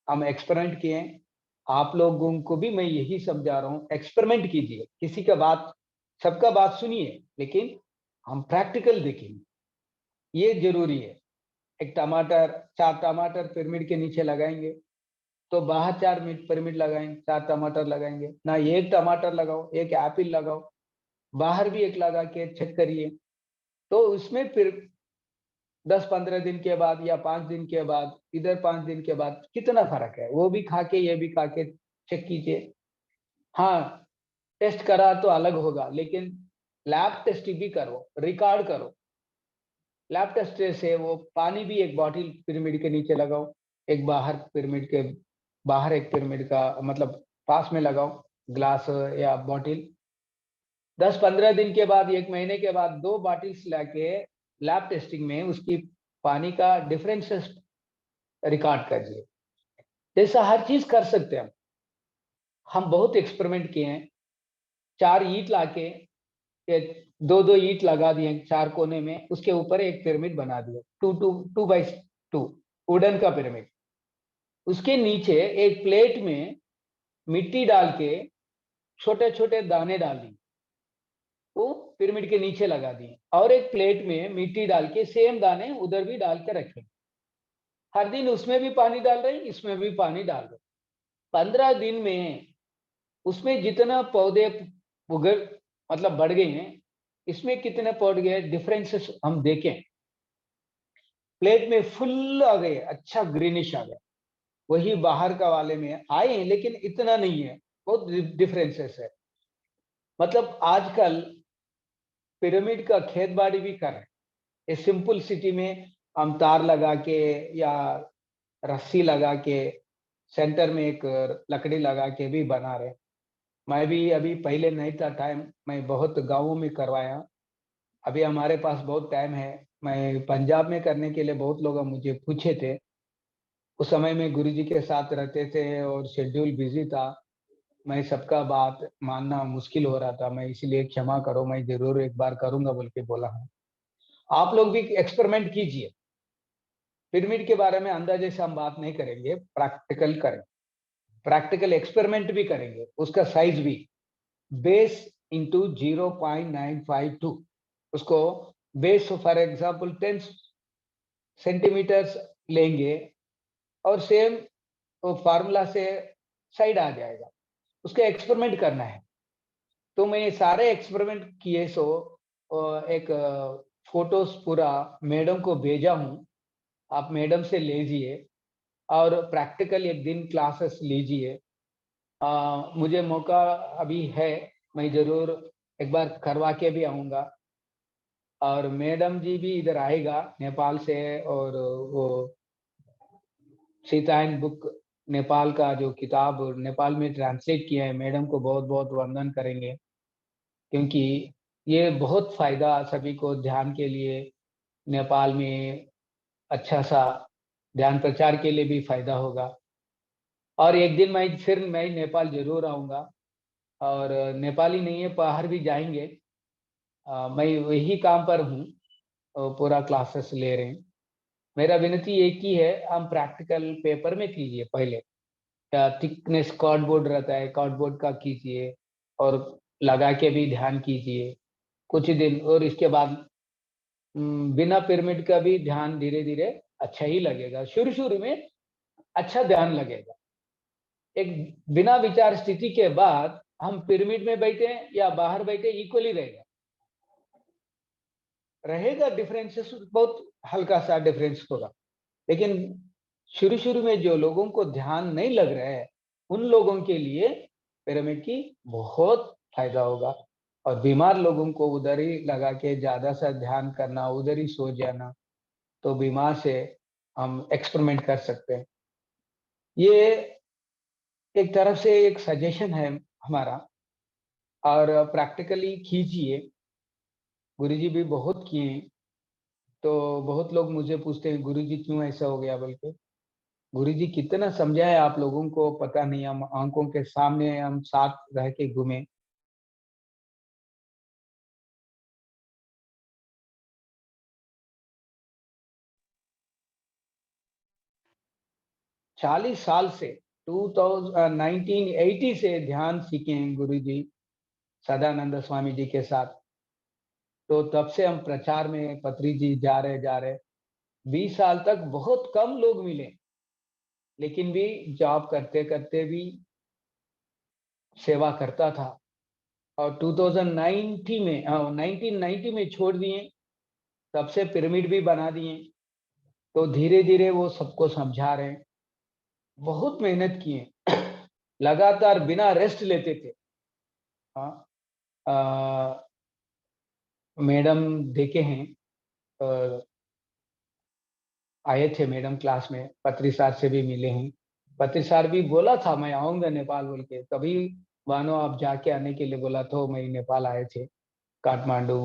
हम एक्सपेरिमेंट किए हैं, आप लोगों को भी मैं यही समझा रहा हूँ, एक्सपेरिमेंट कीजिए। किसी का बात, सबका बात सुनिए, लेकिन हम प्रैक्टिकल देखेंगे, ये जरूरी है। एक टमाटर, 4 टमाटर पिरामिड के नीचे लगाएंगे तो बाहर 4 पिरामिड लगाएंगे, 4 टमाटर लगाएंगे ना, एक टमाटर लगाओ, एक एप्पल लगाओ, बाहर भी एक लगा के चेक करिए, तो उसमें फिर 10-15 दिन के बाद या 5 दिन के बाद, इधर 5 दिन के बाद कितना फर्क है, वो भी खा के ये भी खा के चेक कीजिए। हाँ, टेस्ट करा तो अलग होगा, लेकिन लैब टेस्ट भी करो, रिकॉर्ड करो। लैब टेस्ट से वो पानी भी एक बॉटल पिरामिड के नीचे लगाओ, एक बाहर पिरामिड के बाहर एक पिरामिड का मतलब पास में लगाओ ग्लास या बॉटल। 10-15 दिन के बाद, 1 महीने के बाद 2 बॉटल्स लाके लैब टेस्टिंग में उसकी पानी का डिफरेंसेस रिकॉर्ड करिए। जैसा हर चीज कर सकते हैं हम बहुत एक्सपेरिमेंट किए हैं। 4 ईंट लाके, 2-2 ईंट लगा दिए 4 कोने में, उसके ऊपर एक पिरामिड बना दिया, 2x2 वुडन का पिरामिड। उसके नीचे एक प्लेट में मिट्टी डाल के छोटे छोटे दाने डाल दिए, वो पिरामिड के नीचे लगा दिए, और एक प्लेट में मिट्टी डाल के सेम दाने उधर भी डाल के रखे। हर दिन उसमें भी पानी डाल रहे, इसमें भी पानी डाल रहे। 15 दिन में उसमें जितना पौधे उगर मतलब बढ़ गए हैं, इसमें कितने पौध गए, डिफरेंसेस हम देखें। प्लेट में फुल आ गए, अच्छा ग्रीनिश आ गया। वही बाहर का वाले में आए, लेकिन इतना नहीं है, बहुत डिफरेंसेस है। मतलब आजकल पिरामिड का खेत बाड़ी भी कर रहे हैं। ये सिंपल सिटी में हम तार लगा के या रस्सी लगा के सेंटर में एक लकड़ी लगा के भी बना रहे। मैं भी अभी पहले नहीं था टाइम, मैं बहुत गांवों में करवाया। अभी हमारे पास बहुत टाइम है। मैं पंजाब में करने के लिए बहुत लोग मुझे पूछे थे। उस समय में गुरुजी के साथ रहते थे और शेड्यूल बिजी था, मैं सबका बात मानना मुश्किल हो रहा था, मैं इसलिए क्षमा करो, मैं जरूर एक बार करूंगा बोल के बोला हूँ। आप लोग भी एक्सपेरिमेंट कीजिए। पिरामिड के बारे में अंदाजे से हम बात नहीं करेंगे, प्रैक्टिकल करें, प्रैक्टिकल एक्सपेरिमेंट भी करेंगे। उसका साइज भी बेस इंटू 0.952, उसको बेस फॉर एग्जाम्पल 10 सेंटीमीटर्स लेंगे और सेम फार्मूला से साइड आ जाएगा। उसका एक्सपेरिमेंट करना है। तो मैं ये सारे एक्सपेरिमेंट किए, सो एक फोटोज पूरा मैडम को भेजा हूँ, आप मैडम से लीजिए और प्रैक्टिकल एक दिन क्लासेस लीजिए। मुझे मौका अभी है, मैं जरूर एक बार करवा के भी आऊँगा। और मैडम जी भी इधर आएगा नेपाल से, और वो सीतायन बुक नेपाल का जो किताब नेपाल में ट्रांसलेट किया है, मैडम को बहुत बहुत वंदन करेंगे, क्योंकि ये बहुत फायदा सभी को ध्यान के लिए, नेपाल में अच्छा सा ध्यान प्रचार के लिए भी फायदा होगा। और एक दिन मैं नेपाल जरूर आऊँगा, और नेपाली नहीं है, बाहर भी जाएंगे। मैं वही काम पर हूँ, पूरा क्लासेस ले रहे हैं। मेरा विनती एक ही है, हम प्रैक्टिकल पेपर में कीजिए पहले। थिकनेस कार्डबोर्ड रहता है, कार्डबोर्ड का कीजिए और लगा के भी ध्यान कीजिए कुछ दिन, और इसके बाद बिना पिरामिड का भी ध्यान धीरे धीरे अच्छा ही लगेगा। शुरू शुरू में अच्छा ध्यान लगेगा। एक बिना विचार स्थिति के बाद हम पिरामिड में बैठे या बाहर बैठे इक्वली रहेगा डिफरेंसेस बहुत हल्का सा डिफरेंस होगा। लेकिन शुरू शुरू में जो लोगों को ध्यान नहीं लग रहा है, उन लोगों के लिए पिरामिड की बहुत फायदा होगा। और बीमार लोगों को उधर ही लगा के ज्यादा सा ध्यान करना, उधर ही सो जाना, तो बीमार से हम एक्सपेरिमेंट कर सकते हैं। ये एक तरफ से एक सजेशन है हमारा, और प्रैक्टिकली कीजिए। गुरुजी भी बहुत किए, तो बहुत लोग मुझे पूछते हैं गुरुजी क्यों ऐसा हो गया, बल्कि गुरुजी कितना समझाए आप लोगों को पता नहीं। हम आंखों के सामने हम साथ रह के घूमे। 40 साल से 1980 से ध्यान सीखे हैं गुरुजी सदानंद स्वामी जी के साथ। तो तब से हम प्रचार में पत्री जी जा रहे 20 साल तक बहुत कम लोग मिले, लेकिन भी जॉब करते करते भी सेवा करता था। और 2090 में 1990 में छोड़ दिए, तब से पिरामिड भी बना दिए। तो धीरे धीरे वो सबको समझा रहे हैं। बहुत मेहनत किए लगातार बिना रेस्ट लेते थे। मैडम देखे हैं, और आए थे मैडम क्लास में, पत्री सार से भी मिले हैं। पत्री सार भी बोला था मैं आऊंगा नेपाल बोल के, तभी मानो आप जाके आने के लिए बोला, तो मैं नेपाल आए थे, काठमांडू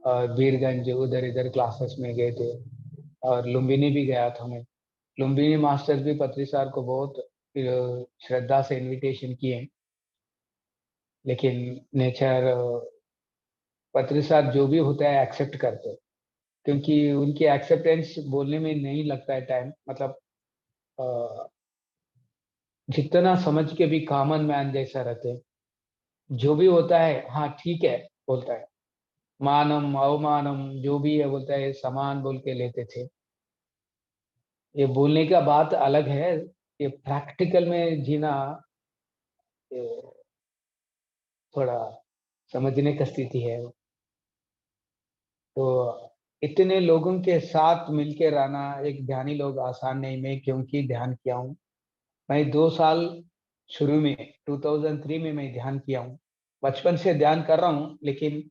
और वीरगंज उधर इधर क्लासेस में गए थे। और लुम्बिनी भी गया था मैं। लुम्बिनी मास्टर्स भी पत्री सार को बहुत श्रद्धा से इनविटेशन किए, लेकिन नेचर पत्री सार जो भी होता है एक्सेप्ट करते, क्योंकि उनकी एक्सेप्टेंस बोलने में नहीं लगता है टाइम। मतलब जितना समझ के भी कॉमन मैन जैसा रहते, जो भी होता है हाँ ठीक है बोलता है, मानम अवमानम जो भी है बोलता है समान बोल के लेते थे। ये बोलने का बात अलग है, ये प्रैक्टिकल में जीना ये थोड़ा समझने का स्थिति है। तो इतने लोगों के साथ मिलके रहना एक ध्यानी लोग आसान नहीं। मैं क्योंकि ध्यान किया हूँ, मैं 2 साल शुरू में 2003 में मैं ध्यान किया हूँ। बचपन से ध्यान कर रहा हूँ, लेकिन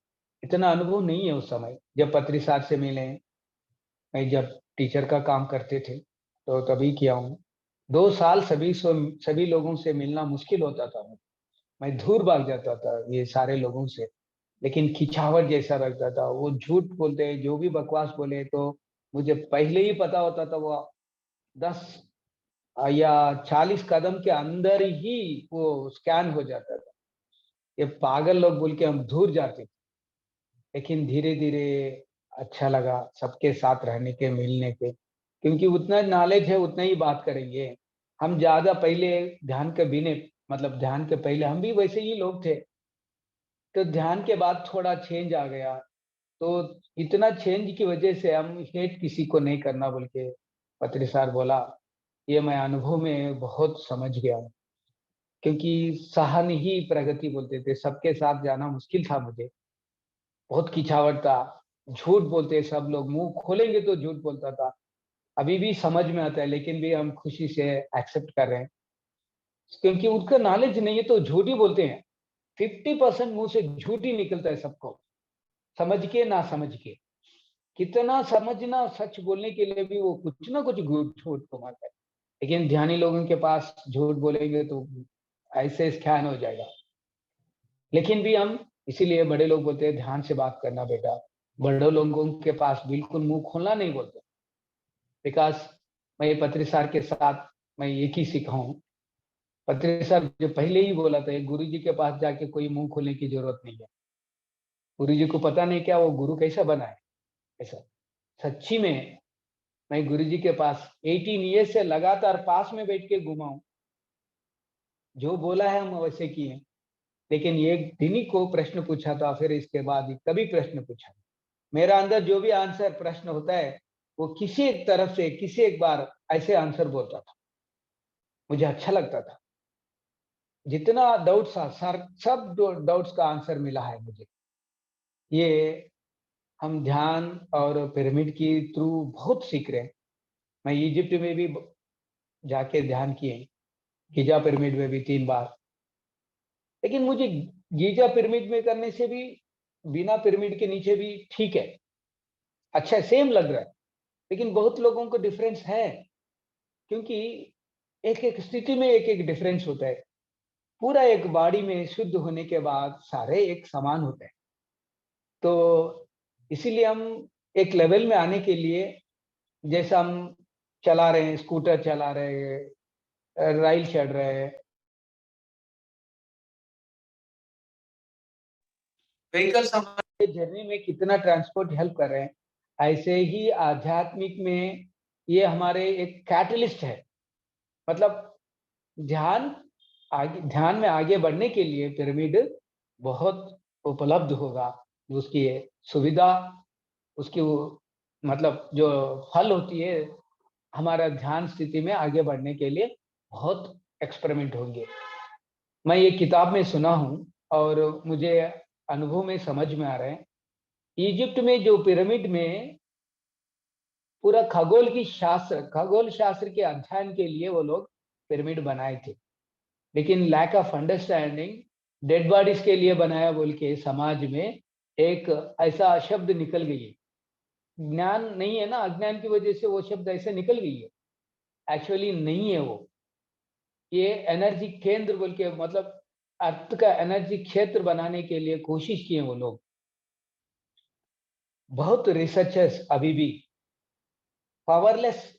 इतना अनुभव नहीं है उस समय जब पत्री सार से मिले। मैं जब टीचर का काम करते थे तो तभी किया हूँ। 2 साल सभी लोगों से मिलना मुश्किल होता था। मैं दूर भाग जाता था ये सारे लोगों से, लेकिन खिंचावट जैसा लगता था। वो झूठ बोलते हैं, जो भी बकवास बोले, तो मुझे पहले ही पता होता था वो 10 या 40 कदम के अंदर ही वो स्कैन हो जाता था। ये पागल लोग बोल के हम दूर जाते थे, लेकिन धीरे धीरे अच्छा लगा सबके साथ रहने के, मिलने के, क्योंकि उतना नॉलेज है उतना ही बात करेंगे। हम ज्यादा पहले ध्यान के बिने, मतलब ध्यान के पहले हम भी वैसे ही लोग थे, तो ध्यान के बाद थोड़ा चेंज आ गया। तो इतना चेंज की वजह से हम हेट किसी को नहीं करना बोल के पत्री सर बोला, ये मैं अनुभव में बहुत समझ गया हूँ। क्योंकि सहन ही प्रगति बोलते थे, सबके साथ जाना मुश्किल था मुझे, बहुत खिंचावट था, झूठ बोलते सब लोग, मुंह खोलेंगे तो झूठ बोलता था। अभी भी समझ में आता है, लेकिन भी हम खुशी से एक्सेप्ट कर रहे हैं, क्योंकि उनका नॉलेज नहीं है तो झूठ ही बोलते हैं। 50% मुंह से झूठ ही निकलता है सबको, समझ के ना समझ के। कितना समझना सच बोलने के लिए भी वो कुछ ना कुछ झूठ को मारता है, लेकिन ध्यानी लोगों के पास झूठ बोलेंगे तो ऐसे स्कैन हो जाएगा। लेकिन भी हम, इसीलिए बड़े लोग बोलते हैं ध्यान से बात करना बेटा। बड़े लोगों के पास बिल्कुल मुंह खोलना नहीं बोलते, बिकॉज मैं ये पत्री सर के साथ मैं एक ही सीखा हूँ। पत्री सर जो पहले ही बोला था, गुरु जी के पास जाके कोई मुंह खोलने की जरूरत नहीं है। गुरु जी को पता नहीं क्या वो गुरु कैसा बना है ऐसा। सच्ची में मैं गुरु जी के पास 18 ईयर से लगातार पास में बैठ के घुमा हूँ। जो बोला है हम वैसे किए, लेकिन एक दिन ही को प्रश्न पूछा था, फिर इसके बाद ही कभी प्रश्न पूछा। मेरा अंदर जो भी आंसर प्रश्न होता है वो किसी एक तरफ से किसी एक बार ऐसे आंसर बोलता था, मुझे अच्छा लगता था। जितना डाउट्स था सर, सब डाउट्स का आंसर मिला है मुझे। ये हम ध्यान और पिरामिड की थ्रू बहुत सीख रहे हैं। मैं इजिप्ट में भी जाके ध्यान किए, गीजा पिरामिड में भी 3 बार। लेकिन मुझे गीजा पिरामिड में करने से भी बिना पिरामिड के नीचे भी ठीक है, अच्छा सेम लग रहा है। लेकिन बहुत लोगों को डिफरेंस है, क्योंकि एक एक स्थिति में एक एक डिफरेंस होता है। पूरा एक बॉडी में शुद्ध होने के बाद सारे एक समान होते हैं। तो इसीलिए हम एक लेवल में आने के लिए, जैसा हम चला रहे हैं, स्कूटर चला रहे हैं, राइल चढ़ रहे हैं, व्हीकल्स हमारे जर्नी में कितना ट्रांसपोर्ट हेल्प कर रहे हैं, ऐसे ही आध्यात्मिक में ये हमारे एक कैटलिस्ट है। मतलब ध्यान में आगे बढ़ने के लिए पिरामिड बहुत उपलब्ध होगा। उसकी सुविधा, उसकी मतलब जो फल होती है हमारा ध्यान स्थिति में आगे बढ़ने के लिए, बहुत एक्सपेरिमेंट होंगे। मैं ये किताब में सुना हूँ और मुझे अनुभव में समझ में आ रहे हैं। इजिप्ट में जो पिरामिड में पूरा खगोल शास्त्र के अध्ययन के लिए वो लोग पिरामिड बनाए थे, लेकिन lack of understanding dead bodies के लिए बनाया बोल के समाज में एक ऐसा शब्द निकल गई है। ज्ञान नहीं है ना, अज्ञान की वजह से वो शब्द ऐसे निकल गई है। एक्चुअली नहीं है वो, ये एनर्जी केंद्र बोल के, मतलब अर्थ का एनर्जी क्षेत्र बनाने के लिए कोशिश किए वो लोग। बहुत रिसर्चर्स अभी भी पावरलेस,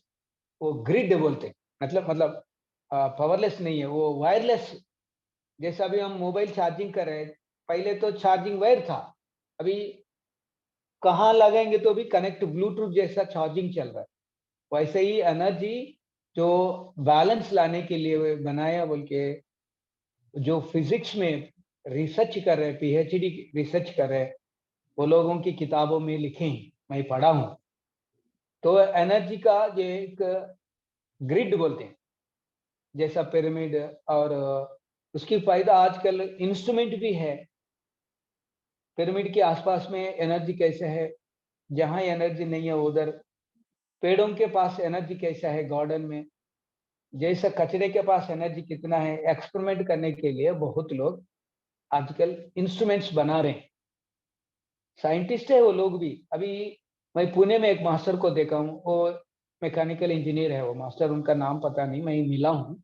वो ग्रिड बोलते हैं, मतलब पावरलेस नहीं है वो, वायरलेस। जैसा अभी हम मोबाइल चार्जिंग कर रहे हैं, पहले तो चार्जिंग वायर था, अभी कहाँ लगाएंगे तो भी कनेक्ट ब्लूटूथ जैसा चार्जिंग चल रहा है। वैसे ही एनर्जी जो बैलेंस लाने के लिए बनाया बोल के, जो फिजिक्स में रिसर्च कर रहे हैं, पीएचडी रिसर्च कर रहे हैं, वो लोगों की किताबों में लिखे हैं, मैं पढ़ा हूँ। तो एनर्जी का ये एक ग्रिड बोलते हैं, जैसा पिरामिड। और उसकी फायदा आजकल इंस्ट्रूमेंट भी है। पिरामिड के आसपास में एनर्जी कैसे है, जहां एनर्जी नहीं है उधर। पेड़ों के पास एनर्जी कैसा है गार्डन में, जैसा कचरे के पास एनर्जी कितना है, एक्सपेरिमेंट करने के लिए बहुत लोग आजकल इंस्ट्रूमेंट्स बना रहे हैं। साइंटिस्ट है वो लोग भी। अभी मैं पुणे में एक मास्टर को देखा हूँ, वो मैकेनिकल इंजीनियर है वो मास्टर, उनका नाम पता नहीं, मैं मिला हूँ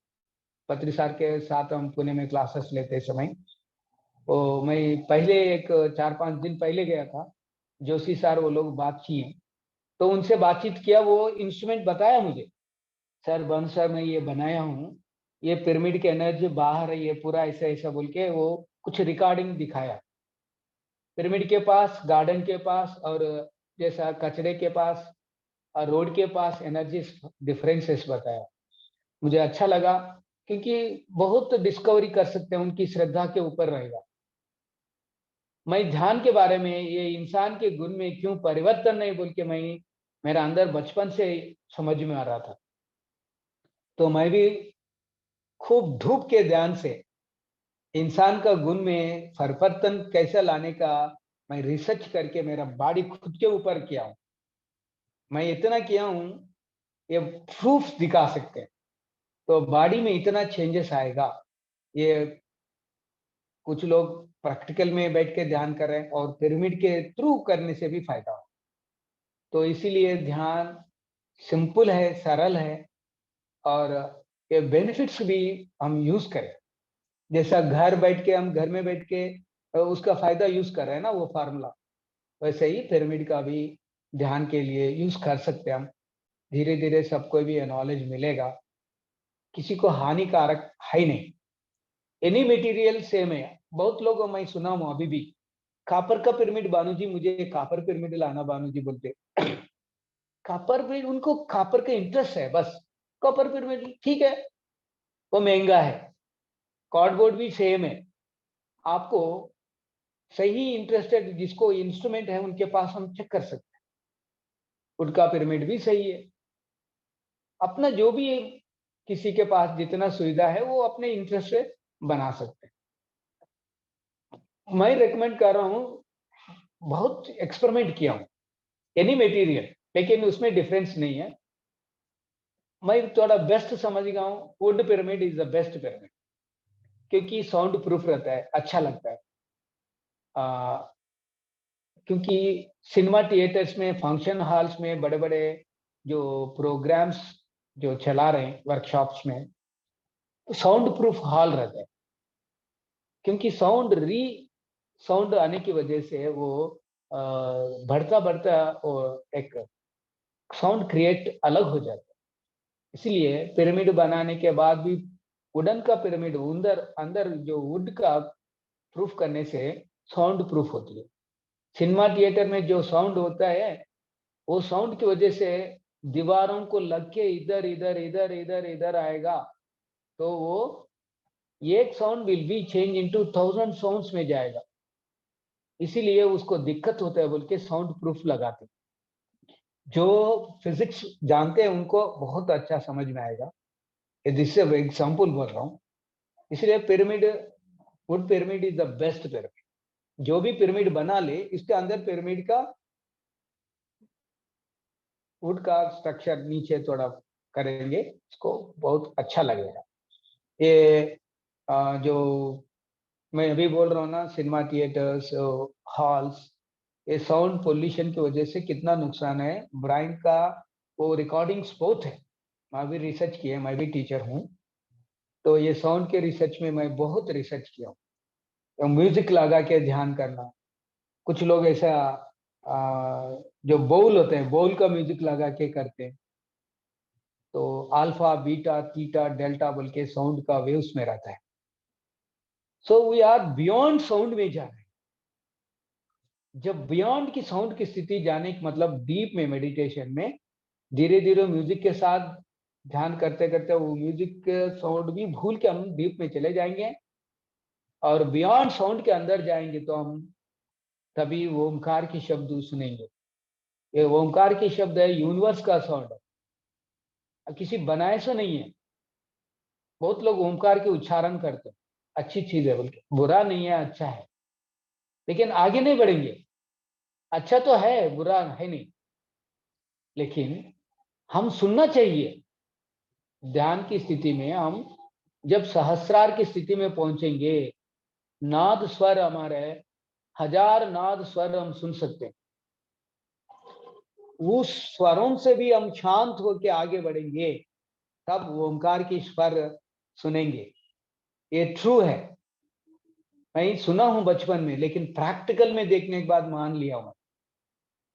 पत्री सर के साथ, हम पुणे में क्लासेस लेते समय। तो मैं पहले एक 4-5 दिन पहले गया था, जोशी सर वो लोग बात किए, तो उनसे बातचीत किया, वो इंस्ट्रूमेंट बताया मुझे। सर वंश सर मैं ये बनाया हूँ, ये पिरामिड की एनर्जी बाहर है, ये पूरा ऐसा ऐसा बोल के वो कुछ रिकॉर्डिंग दिखाया। पिरामिड के पास, गार्डन के पास और जैसा कचरे के पास और रोड के पास एनर्जी डिफरेंसेस बताया। मुझे अच्छा लगा क्योंकि बहुत डिस्कवरी कर सकते हैं, उनकी श्रद्धा के ऊपर रहेगा। मैं ध्यान के बारे में, ये इंसान के गुण में क्यों परिवर्तन नहीं बोल के मैं मेरा अंदर बचपन से समझ में आ रहा था। तो मैं भी खूब धूप के ध्यान से इंसान का गुण में परिवर्तन कैसे लाने का मैं रिसर्च करके मेरा बॉडी खुद के ऊपर किया हूँ। मैं इतना किया हूँ, ये प्रूफ दिखा सकते हैं। तो बॉडी में इतना चेंजेस आएगा, ये कुछ लोग प्रैक्टिकल में बैठ के ध्यान कर रहे हैं और पिरामिड के थ्रू करने से भी फायदा हो। तो इसीलिए ध्यान सिंपल है, सरल है और ये बेनिफिट्स भी हम यूज करें। जैसा घर बैठ के हम घर में बैठ के उसका फायदा यूज कर रहे हैं ना, वो फार्मूला, वैसे ही पिरामिड का भी ध्यान के लिए यूज कर सकते हैं हम। धीरे धीरे सबको भी नॉलेज मिलेगा, किसी को हानिकारक है ही नहीं। एनी मटेरियल सेम है। बहुत लोगों मैं सुना हूं अभी भी, कापर का पिरामिड बानू जी, मुझे कापर पिरामिड लाना बानू जी बोलते। कापर पिरामिड, उनको कापर का इंटरेस्ट है बस। कॉपर पिरामिड ठीक है, वो महंगा है। कार्डबोर्ड भी सेम है। आपको सही इंटरेस्टेड जिसको इंस्ट्रूमेंट है उनके पास हम चेक कर सकते हैं। वुड का पिरामिड भी सही है। अपना जो भी किसी के पास जितना सुविधा है वो अपने इंटरेस्ट से बना सकते हैं। मैं रेकमेंड कर रहा हूँ, बहुत एक्सपेरिमेंट किया हूँ एनी मटेरियल, लेकिन उसमें डिफरेंस नहीं है। मैं थोड़ा बेस्ट समझ गया हूँ, would pyramid is the best pyramid, क्योंकि साउंड प्रूफ रहता है, अच्छा लगता है। क्योंकि सिनेमा थिएटर्स में, फंक्शन हॉल्स में बड़े बड़े जो प्रोग्राम्स जो चला रहे हैं वर्कशॉप्स में, तो साउंड प्रूफ हॉल रहता है। क्योंकि साउंड आने की वजह से वो बढ़ता बढ़ता एक साउंड क्रिएट अलग हो जाता है। इसलिए पिरामिड बनाने के बाद भी वुडन का पिरामिड अंदर जो वुड का प्रूफ करने से साउंड प्रूफ होती है। सिनेमा थिएटर में जो साउंड होता है, वो साउंड की वजह से दीवारों को लग के इधर इधर इधर इधर इधर आएगा, तो वो एक sound will be change into 1000 sounds में जाएगा। इसीलिए उसको दिक्कत होता है बोल के साउंड प्रूफ लगाते। जो फिजिक्स जानते हैं उनको बहुत अच्छा समझ में आएगा। जिससे एग्जाम्पल बोल रहा हूँ। इसलिए pyramid, would pyramid is the best pyramid. जो भी पिरामिड बना ले, इसके अंदर पिरामिड का वुड का स्ट्रक्चर नीचे थोड़ा करेंगे, इसको बहुत अच्छा लगेगा। ये जो मैं अभी बोल रहा हूँ ना, सिनेमा थिएटर्स, हॉल्स, ये साउंड पोल्यूशन की वजह से कितना नुकसान है ब्रेन का। वो रिकॉर्डिंग्स बहुत है, मैं भी रिसर्च किया, मैं भी टीचर हूँ। तो ये साउंड के रिसर्च में मैं बहुत रिसर्च किया हूँ। तो म्यूजिक लगा के ध्यान करना, कुछ लोग ऐसा जो बाउल होते हैं, बाउल का म्यूजिक लगा के करते हैं, तो अल्फा बीटा थीटा डेल्टा बोल के साउंड का वेव्स में रहता है। So we are beyond sound में जा रहे हैं। जब बियॉन्ड की साउंड की स्थिति जाने का मतलब डीप में, मेडिटेशन में धीरे धीरे म्यूजिक के साथ ध्यान करते करते वो म्यूजिक साउंड भी भूल के हम डीप में चले जाएंगे और बियॉन्ड साउंड के अंदर जाएंगे, तो हम तभी ओमकार की शब्द सुनेंगे। ये ओमकार की शब्द है, यूनिवर्स का साउंड है, किसी बनाए से नहीं है। बहुत लोग ओमकार के उच्चारण करते हैं, अच्छी चीज है बल्कि, बुरा नहीं है, अच्छा है, लेकिन आगे नहीं बढ़ेंगे। अच्छा तो है, बुरा है नहीं, लेकिन हम सुनना चाहिए। ध्यान की स्थिति में हम जब सहस्रार की स्थिति में पहुंचेंगे, नाद स्वर हमारे 1000 नाद स्वर हम सुन सकते हैं। उस स्वरों से भी हम शांत होकर आगे बढ़ेंगे, तब ओमकार की स्वर सुनेंगे। ये ट्रू है। मैं सुना हूं बचपन में, लेकिन प्रैक्टिकल में देखने के बाद मान लिया हूं,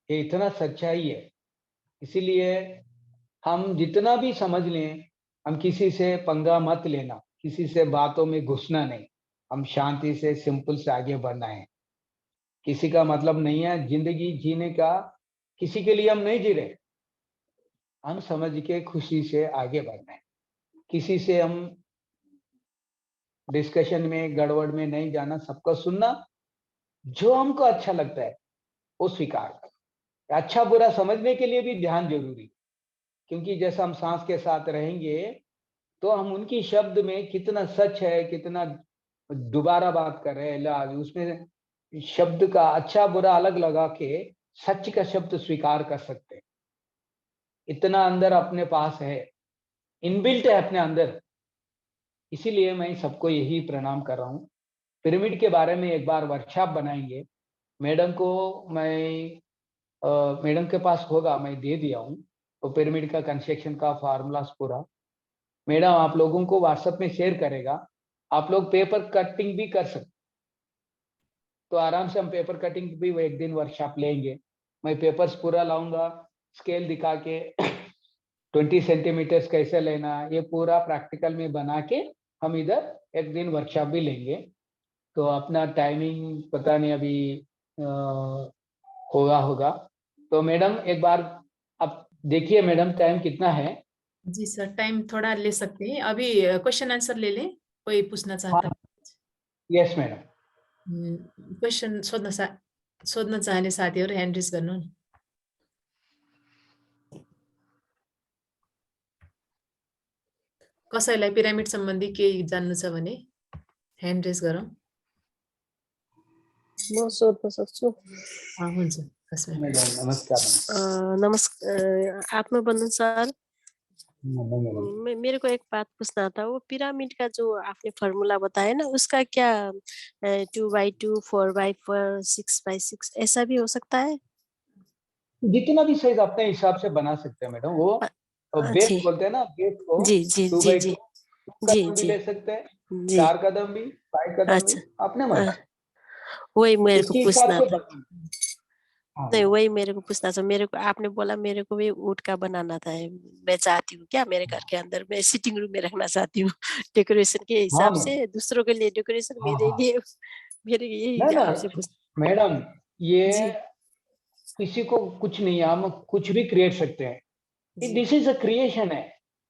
ये इतना सच्चाई है। इसीलिए हम जितना भी समझ लें, हम किसी से पंगा मत लेना, किसी से बातों में घुसना नहीं, हम शांति से सिंपल से आगे बढ़ना है। किसी का मतलब नहीं है जिंदगी जीने का, किसी के लिए हम नहीं जी रहे, हम समझ के खुशी से आगे बढ़ना है। किसी से हम डिस्कशन में गड़बड़ में नहीं जाना, सबको सुनना, जो हमको अच्छा लगता है वो स्वीकार करना। अच्छा बुरा समझने के लिए भी ध्यान जरूरी, क्योंकि जैसा हम सांस के साथ रहेंगे तो हम उनकी शब्द में कितना सच है, कितना दोबारा बात कर रहे हैं, उसमें शब्द का अच्छा बुरा अलग लगा के सच का शब्द स्वीकार कर सकते हैं। इतना अंदर अपने पास है, इनबिल्ट है अपने अंदर। इसीलिए मैं सबको यही प्रणाम कर रहा हूँ। पिरामिड के बारे में एक बार वर्कशॉप बनाएंगे। मैडम को मैं मैडम के पास होगा, मैं दे दिया हूँ तो पिरामिड का कंस्ट्रक्शन का फार्मूलास पूरा मैडम आप लोगों को व्हाट्सएप में शेयर करेगा। आप लोग पेपर कटिंग भी कर सकते, तो आराम से हम पेपर कटिंग भी वो एक दिन वर्कशॉप लेंगे। मैं पेपर्स पूरा लाऊंगा, स्केल दिखा के 20 सेंटीमीटर्स कैसे लेना, ये पूरा प्रैक्टिकल में बना के हम इधर एक दिन वर्कशॉप भी लेंगे। तो अपना टाइमिंग पता नहीं अभी होगा। तो मैडम एक बार आप देखिए मैडम टाइम कितना है। जी सर, टाइम थोड़ा ले सकते हैं अभी। क्वेश्चन आंसर ले लें, कोई पूछना चाहता है? Yes madam. क्वेशन सोध्न चाहने साथीहरु ह्यान्ड रेज गर्नु न। कसैलाई पिरामिड सम्बन्धी केही जान्नु छ भने ह्यान्ड रेज गरौँ। म सोध्न सक्छु। हुन्छ कसै मैडम नमस्कार। नमस्कार आत्मबन्धन सर। मैडम मेरे को एक बात पूछना था, वो पिरामिड का जो आपने फॉर्मूला बताया ना, उसका क्या 2x2, 4x4, 6x6 ऐसा भी हो सकता है? जितना भी साइज अपने हिसाब से बना सकते हैं मैडम। वो बेस अच्छी बोलते हैं ना, बेस को जी जी 2 जी बाई 2 जी जी कदम भी जी ले सकते हैं, जी 4 कदम भी, 5 कदम भी, अच्छा अपने अ, मर्जी। वही मेरे को उसके हिसाब पूछना से था। बनाना। हाँ नहीं मैडम। वही मेरे को पूछना था। मेरे को आपने बोला मेरे को भी ऊँट का बनाना था। मैं चाहती हूँ क्या मेरे घर के अंदर मैं सिटिंग रूम में रखना चाहती हूँ डेकोरेशन के हाँ हिसाब मैडम। से, दूसरों के लिए डेकोरेशन, हाँ मेरे हाँ लिए मेरे ना यही ना आपसे पूछ। मैडम, ये जी किसी को कुछ नहीं, हम कुछ भी क्रिएट सकते हैं। जी दिस इज अ क्रिएशन है।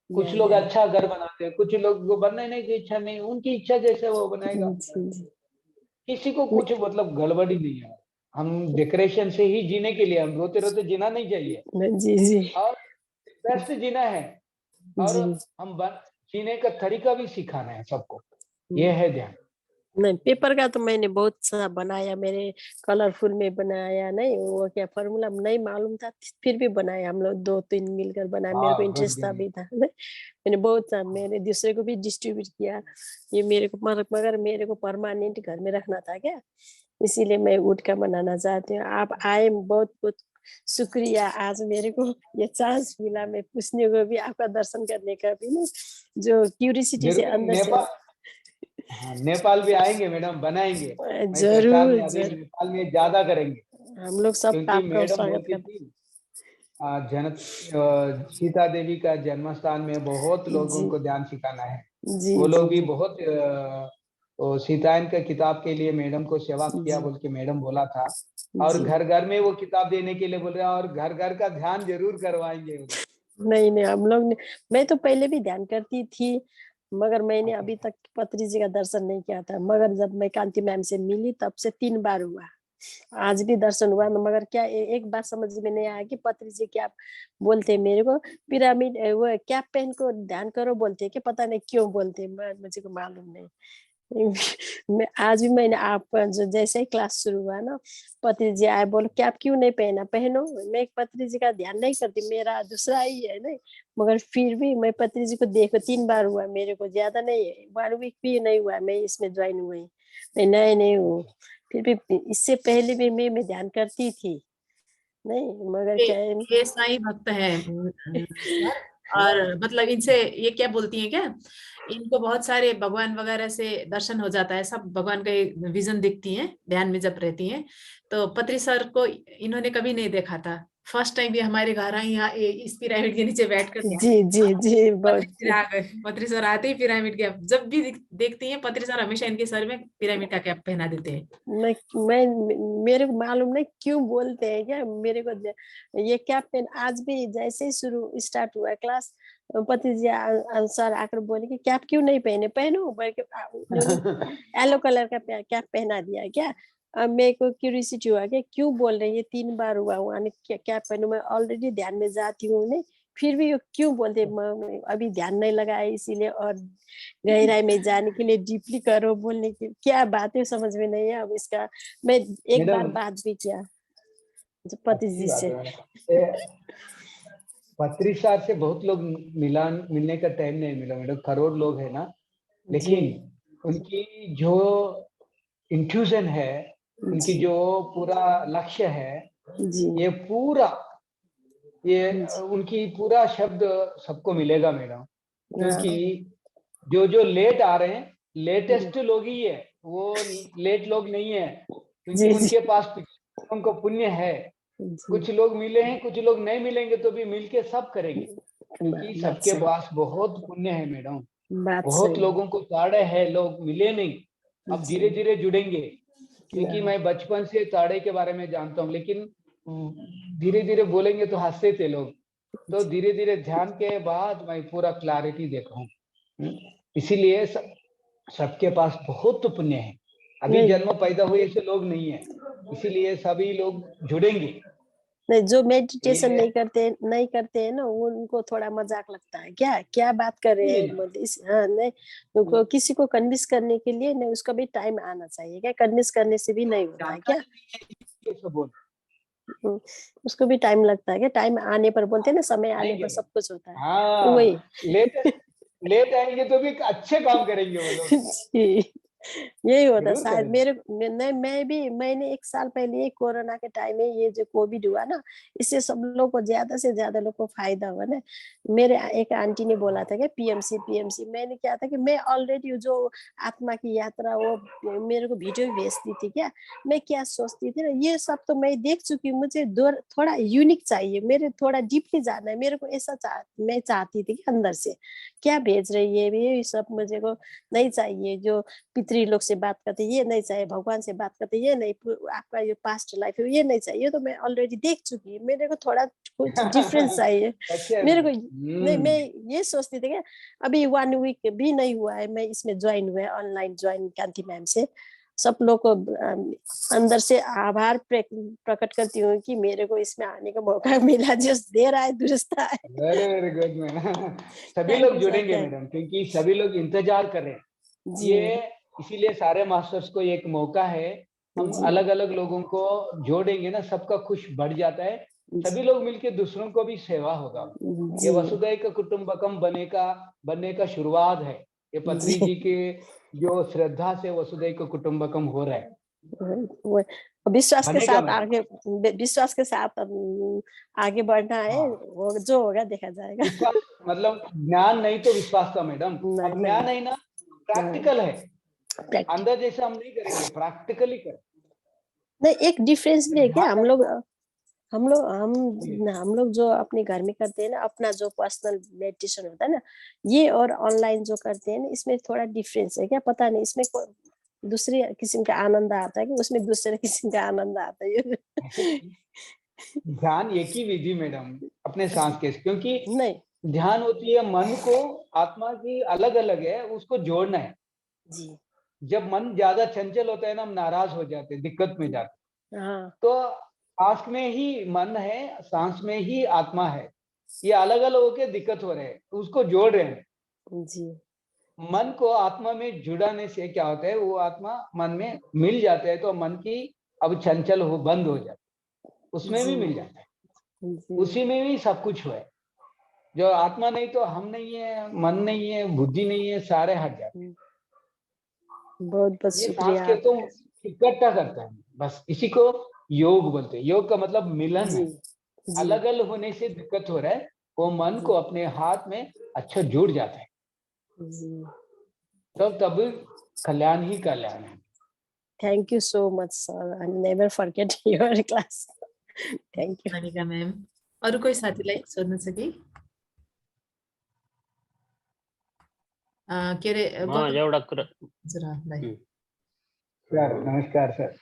कुछ लोग या अच्छा घर बनाते हैं, कुछ लोग को बनने की इच्छा नहीं, उनकी इच्छा जैसे वो बनाएगा। जी किसी को कुछ मतलब गड़बड़ ही नहीं है। हम डेकोरेशन से ही जीने के लिए, हम रोते रोते जीना नहीं चाहिए, जी जी और बेस्ट जीना है। और जी जीने का तरीका भी सिखाना है सबको, ये है ध्यान। नहीं पेपर का तो मैंने बहुत सा बनाया, मेरे कलरफुल में बनाया। नहीं वो क्या फॉर्मूला नहीं मालूम था, फिर भी बनाया। हम लोग 2-3 मिलकर बनाया, मेरे को हाँ गुड इंटरेस्ट था गुड। भी था। मैंने बहुत सा, मैंने दूसरे को भी डिस्ट्रीब्यूट किया। ये मेरे को मगर मेरे को परमानेंट घर में रखना था क्या, इसीलिए मैं वुड का बनाना चाहती हूँ। आप आए, बहुत बहुत शुक्रिया। आज मेरे को ये चांस मिला, मैं पूछने को भी, आपका दर्शन करने का भी ना, जो क्यूरियोसिटी से जरूर अंदर से। नेपाल, हाँ नेपाल भी आएंगे मैडम, बनाएंगे। मैं प्रचार जरूर में अभी जरूर, नेपाल में ज्यादा करेंगे, हम लोग सब क्योंकि आपका मैडम स्वागत बोलती करते थी सीता देवी का जन्म स्थान में बहुत हैं। लोगों जी को ध्यान सिखाना है। जी वो जी लोग भी जी बहुत सीतायन का किताब के लिए मैडम को सेवा किया जी बोल के मैडम बोला था। और जी घर घर में वो किताब देने के लिए बोल रहे हैं, और घर घर का ध्यान जरूर करवाएंगे उधर। नहीं नहीं, हम लोग ने, मैं तो पहले भी ध्यान करती थी, मगर मैंने अच्छा अभी अच्छा। तक पत्री जी का दर्शन नहीं किया था। मगर जब मैं कांति मैम से मिली तब से 3 बार हुआ। आज भी दर्शन हुआ, मगर क्या एक बात समझ में नहीं आया कि पत्री जी क्या बोलते मेरे को, पिरामिड वो कैप पहन को ध्यान करो बोलते कि पता नहीं क्यों बोलते, मुझे को मालूम नहीं। मैं आज भी, मैंने आप जो जैसे ही क्लास शुरू हुआ ना, पत्री जी आए, बोलो कैप क्यों नहीं पहना, पहनो। मैं पत्री जी का ध्यान नहीं करती, मेरा दूसरा ही है नहीं, मगर फिर भी मैं पत्री जी को देखो 3 बार हुआ, मेरे को ज्यादा नहीं है, 1 वीक भी नहीं हुआ मैं इसमें ज्वाइन हुई, मैं नए नहीं हूँ। फिर भी इससे पहले भी मैं ध्यान करती थी नहीं, मगर ये क्या है। ये साईं भक्त है सर। और मतलब इनसे ये क्या बोलती हैं क्या, इनको बहुत सारे भगवान वगैरह से दर्शन हो जाता है, सब भगवान का विजन दिखती हैं ध्यान में जब रहती हैं। तो पत्री सर को इन्होंने कभी नहीं देखा था, फर्स्ट टाइम भी हमारे घर आई यहाँ इस पिरामिड के नीचे बैठ कर जी जी जी बहुत पत्री सर आते ही पिरामिड कैप जब भी देखती हैं, पत्री सर हमेशा इनके सर में पिरामिड का कैप पहना देते हैं। मैं मेरे को मालूम नहीं क्यों बोलते हैं क्या, मेरे को ये कैप पेन आज भी जैसे ही शुरू स्टार्ट हुआ क्लास, पति जी सर आकर बोले कि कैप क्यों नहीं पहने, पहनो, बल्कि येलो कलर का कैप पहना दिया क्या। अब मेरे को क्यूरियोसिटी हुआ कि क्यों बोल रहे हैं, ये 3 बार हुआ कैप पहनू, मैं ऑलरेडी ध्यान में जाती हूँ नहीं, फिर भी क्यों बोलते, अभी ध्यान नहीं लगाया इसीलिए, और गहराई में जाने के लिए डीपली करो बोलने की क्या बात है, समझ में नहीं है। अब इसका मैं एक बार बात भी किया पति जी से। पत्री साहब से बहुत लोग मिलने का टाइम नहीं मिला मैडम, करोड़ लोग है ना, लेकिन उनकी जो इंट्यूजन है, उनकी जो पूरा लक्ष्य है, ये पूरा उनकी पूरा शब्द सबको मिलेगा मैडम। क्योंकि जो लेट आ रहे हैं, लेटेस्ट लोग ही है, वो लेट लोग नहीं है, क्योंकि उनके पास उनको पुण्य है। कुछ लोग मिले हैं, कुछ लोग नहीं मिलेंगे तो भी मिलके सब करेंगे, क्योंकि सबके पास बहुत पुण्य है मैडम। बहुत लोगों को ताड़े है, लोग मिले नहीं, अब धीरे धीरे जुड़ेंगे, क्योंकि मैं बचपन से ताड़े के बारे में जानता हूँ, लेकिन धीरे धीरे बोलेंगे तो हंसते थे लोग, तो धीरे धीरे ध्यान के बाद मैं पूरा क्लैरिटी देखा हूँ। इसीलिए सबके पास बहुत पुण्य है, अभी जन्म पैदा हुए ऐसे लोग नहीं है, इसीलिए सभी लोग जुड़ेंगे। नहीं, जो मेडिटेशन नहीं करते हैं ना, उनको थोड़ा मजाक लगता है, क्या बात कर रहे हैं नहीं, उनको किसी को कन्विंस करने के लिए नहीं, उसका भी टाइम आना चाहिए क्या, कन्विंस करने से भी नहीं होता है क्या, उसको भी टाइम लगता है क्या, टाइम आने पर बोलते हैं ना, समय आने पर सब कुछ होता है। हाँ, वही लेट आएंगे तो भी अच्छे काम करेंगे वो लोग। यही होता शायद मैंने 1 साल पहले कोरोना के टाइम में ये जो कोविड हुआ ना, इससे सब लोग को ज्यादा से ज्यादा लोग को फायदा हुआ ना। मेरे एक आंटी ने बोला था कि पीएमसी, मैंने क्या था कि मैं ऑलरेडी जो आत्मा की यात्रा वो मेरे को वीडियो भेजती थी क्या, मैं क्या सोचती थी ना, ये सब तो मैं देख चुकी हूँ, मुझे थोड़ा यूनिक चाहिए, मेरे थोड़ा डीपली जाना है, मेरे को ऐसा मैं चाहती थी कि अंदर से क्या भेज रही है ये सब मुझे को नहीं चाहिए, जो पितरी लोग से बात करते ये नहीं चाहिए, भगवान से बात करते ये नहीं, आपका ये पास्ट लाइफ है ये नहीं चाहिए, तो मैं ऑलरेडी देख चुकी, मेरे को थोड़ा कुछ डिफरेंस चाहिए। मेरे को नहीं, मैं ये सोचती थी कि अभी 1 वीक भी नहीं हुआ है मैं इसमें ज्वाइन हुआ है, ऑनलाइन ज्वाइन कांति मैम से। सब लोग को अंदर से आभार प्रकट करती हूँ कि मेरे को इसमें आने का मौका मिला, जो दे रहा है दुरुस्त है। वेरी गुड मैडम, सभी लोग जुड़ेंगे मैडम, क्योंकि सभी लोग इंतजार कर रहे हैं ये, इसीलिए सारे मास्टर्स को एक मौका है, हम अलग अलग लोगों को जोड़ेंगे ना, सबका खुश बढ़ जाता है, सभी लोग मिलके दूसरों को भी सेवा होगा। ये वसुधैव कुटुंबकम बनने का शुरुआत है, ये पत्री जी के जो श्रद्धा से वसुधैव कुटुंबकम हो रहा है। विश्वास के साथ आगे बढ़ना है। हाँ। जो होगा देखा जाएगा। मतलब ज्ञान नहीं तो विश्वास का मैडम, अब ज्ञान है ना, प्रैक्टिकल है, अंदर जैसा हम नहीं करेंगे, प्रैक्टिकली करें। नहीं, एक डिफरेंस भी है क्या, हम लोग जो अपने घर में करते हैं ना, अपना जो पर्सनल मेडिटेशन होता है ना, ये और ऑनलाइन जो करते हैं ना, इसमें थोड़ा डिफरेंस है क्या, पता नहीं, इसमें दूसरे किस्म का आनंद आता है कि उसमें दूसरे किस्म का आनंद आता है। ध्यान एक ही विधि मैडम अपने सांस के, क्योंकि नहीं ध्यान होती है मन को, आत्मा की अलग अलग है, उसको जोड़ना है जी। जब मन ज्यादा चंचल होता है ना, हम नाराज हो जाते, दिक्कत में जाते। हाँ। तो सांस में ही मन है, सांस में ही आत्मा है, ये अलग अलग होके दिक्कत हो रहे हैं, तो उसको जोड़ रहे हैं जी। मन को आत्मा में जुड़ाने से क्या होता है, वो आत्मा मन में मिल जाता है, तो मन की अब चंचल हो बंद हो जाता है, उसमें भी मिल जाता है, उसी में भी सब कुछ हुआ है। जो आत्मा नहीं तो हम नहीं है, मन नहीं है, बुद्धि नहीं है, सारे हट जाते हैं। बहुत शुक्रिया। तो इकट्ठा करता है, बस इसी को योग बोलते हैं। योग का मतलब मिलन है, अलग अलग होने से दिक्कत हो रहा है, वो मन को अपने हाथ में अच्छा जुड़ जाता है, तब कल्याण ही कल्याण है। Thank you so much, sir. I never forget your class. Thank you. Monika ma'am अरू कोही साथीलाई सोध्न छ कि? के अरे म गौतम एउटा कुरा हजुरलाई सर नमस्कार सर।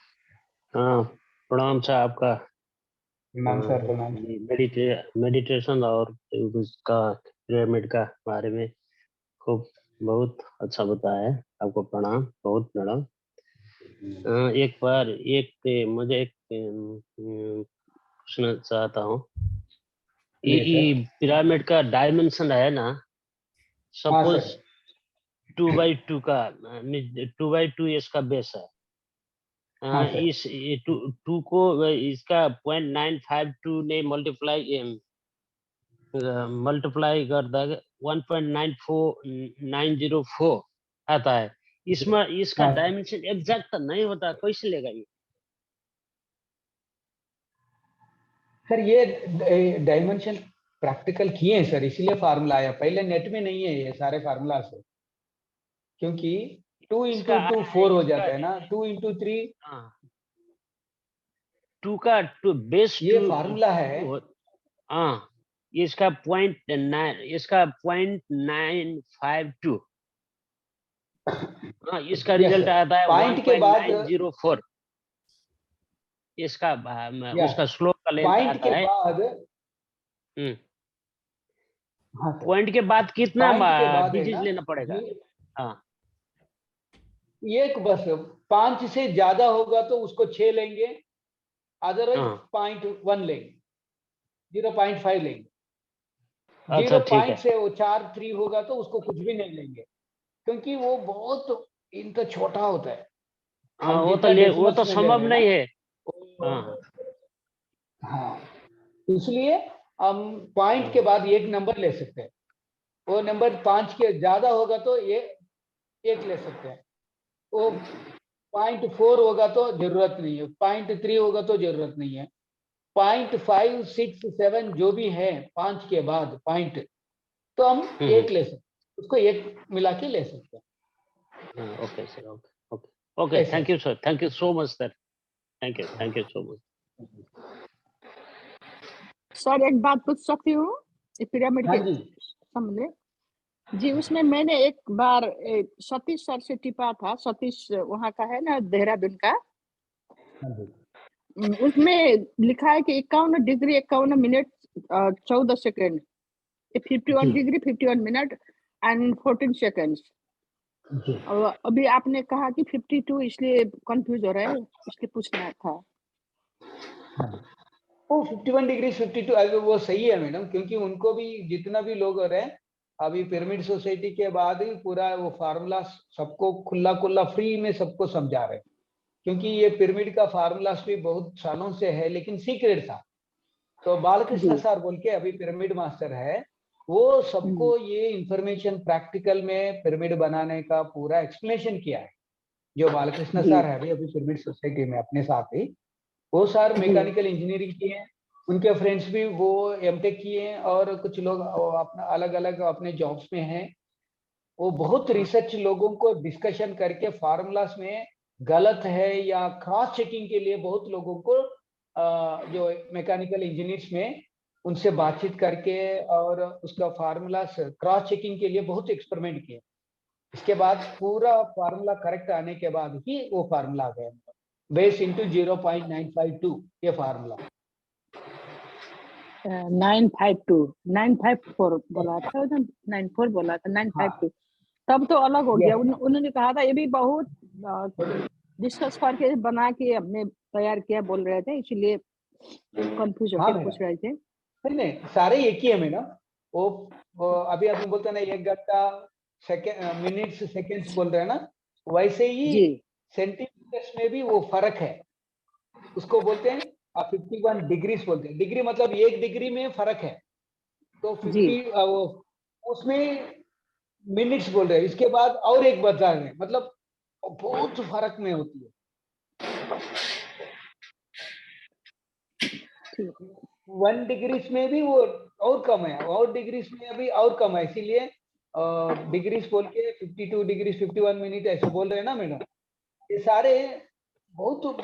प्रणाम छ आपका। प्रणाम सर, प्रणाम। मेडिटेशन और उसका पिरामिड का बारे में खूब बहुत अच्छा बताया है, आपको प्रणाम बहुत मैडम। एक बार मुझे एक पूछना चाहता हूँ, ये पिरामिड का डायमेंशन है ना, सपोज 2x2 का 2x2 इसका बेस है। इस 2 को इसका 0.952 ने मल्टीप्लाई करदा 1.94904 आता है। इसमें इसका डायमेंशन एग्जैक्ट नहीं होता, कैसे लेगा ये? सर ये डायमेंशन प्रैक्टिकल किए हैं सर, इसीलिए फार्मूला आया। पहले नेट में नहीं है ये सारे फार्मूला से, क्योंकि 2 × 2 4 हो जाता है ना, 2 × 3 2 का बेस ये फार्मूला है। इसका 0.952 इसका रिजल्ट आता है पॉइंट के बाद 1.904। इसका उसका स्लोप का लेंथ आता है। पॉइंट के बाद कितना डिजिट लेना पड़ेगा? एक बस 5 से ज्यादा होगा तो उसको 6 लेंगे, अदरवाइज 0.1 लेंगे, 0.5 लेंगे। 0. से वो 4 3 होगा तो उसको कुछ भी नहीं लेंगे, क्योंकि वो बहुत इनका छोटा होता है। वो तो संभव नहीं है। हाँ, इसलिए हम पॉइंट के बाद एक नंबर ले सकते हैं। वो नंबर 5 के ज्यादा होगा तो ये एक ले सकते हैं। वो 0.4 होगा तो जरूरत नहीं है, 0.3 होगा तो जरूरत नहीं है। 0.5 6 7 जो भी है 5 के बाद पॉइंट, तो हम एक ले सकते हैं, उसको एक मिला के ले सकते हैं। Okay sir, okay thank you sir, thank you so much sir, thank you so much. Sir एक बात पूछ सकती हूँ पिरामिड के संबंध जी? उसमें मैंने एक बार सतीश सर से टिपा था, सतीश वहाँ का है ना, देहरादून का। उसमें लिखा है कि 51 degree 51 minute 14 second, 51 degree 51 minute and 14 seconds. अभी आपने कहा कि 52, इसलिए कंफ्यूज हो रहा है, इसलिए पूछना था। वो 51 डिग्री 52 वो सही है मैडम, क्योंकि उनको भी जितना भी लोग हो रहे हैं अभी पिरामिड सोसाइटी के बाद ही पूरा वो फार्मूला सबको खुला फ्री में सबको समझा रहे हैं, क्योंकि ये पिरामिड का फार्मूला भी बहुत सालों से है लेकिन सीक्रेट था। तो बालकृष्ण सर बोल के अभी पिरामिड मास्टर है, वो सबको ये इंफॉर्मेशन प्रैक्टिकल में पिरामिड बनाने का पूरा एक्सप्लेनेशन किया है। जो बालकृष्ण सर है अभी पिरामिड सोसाइटी में अपने साथ ही, वो सर मैकेनिकल इंजीनियरिंग किए हैं, उनके फ्रेंड्स भी वो एमटेक किए हैं, और कुछ लोग अपना अलग अलग अपने जॉब्स में हैं। वो बहुत रिसर्च लोगों को डिस्कशन करके फार्मूलास में गलत है या क्रॉस चेकिंग के लिए बहुत लोगों को जो मैकेनिकल इंजीनियर्स में उनसे बातचीत करके और उसका फार्मूला क्रॉस चेकिंग के लिए बहुत एक्सपेरिमेंट किए। इसके बाद पूरा फार्मूला करेक्ट आने के बाद ही वो फार्मूला आ गया, बेस इंटू 0.952 ये फार्मूला। 954 बोला था, 94 बोला था, 952 तब तो अलग हो गया। उन्होंने कहा था ये भी बहुत डिस्कस करके बना के हमने तैयार किया बोल रहे थे, इसलिए कंफ्यूज होकर पूछ रहे थे। नहीं सारे एक ही है मैडम। वो अभी आप बोलते हैं ना 1 घंटा मिनट्स सेकेंड्स बोल रहे हैं ना, वैसे ही सेंटीमीटर्स में भी वो फर्क है, उसको बोलते हैं 51 डिग्रीज बोलते हैं। डिग्री मतलब 1 डिग्री में फर्क है, तो 50 वो उसमें मिनट्स बोल रहे हैं। इसके बाद और एक बता रहे हैं, मतलब बहुत फर्क में होती है। 1 डिग्रीज में भी वो और कम है, और डिग्रीज में अभी और कम है, इसीलिए डिग्रीज बोल के 52 डिग्री 51 मिनट ऐसे बोल रहे हैं ना मैडम। ये सारे बहुत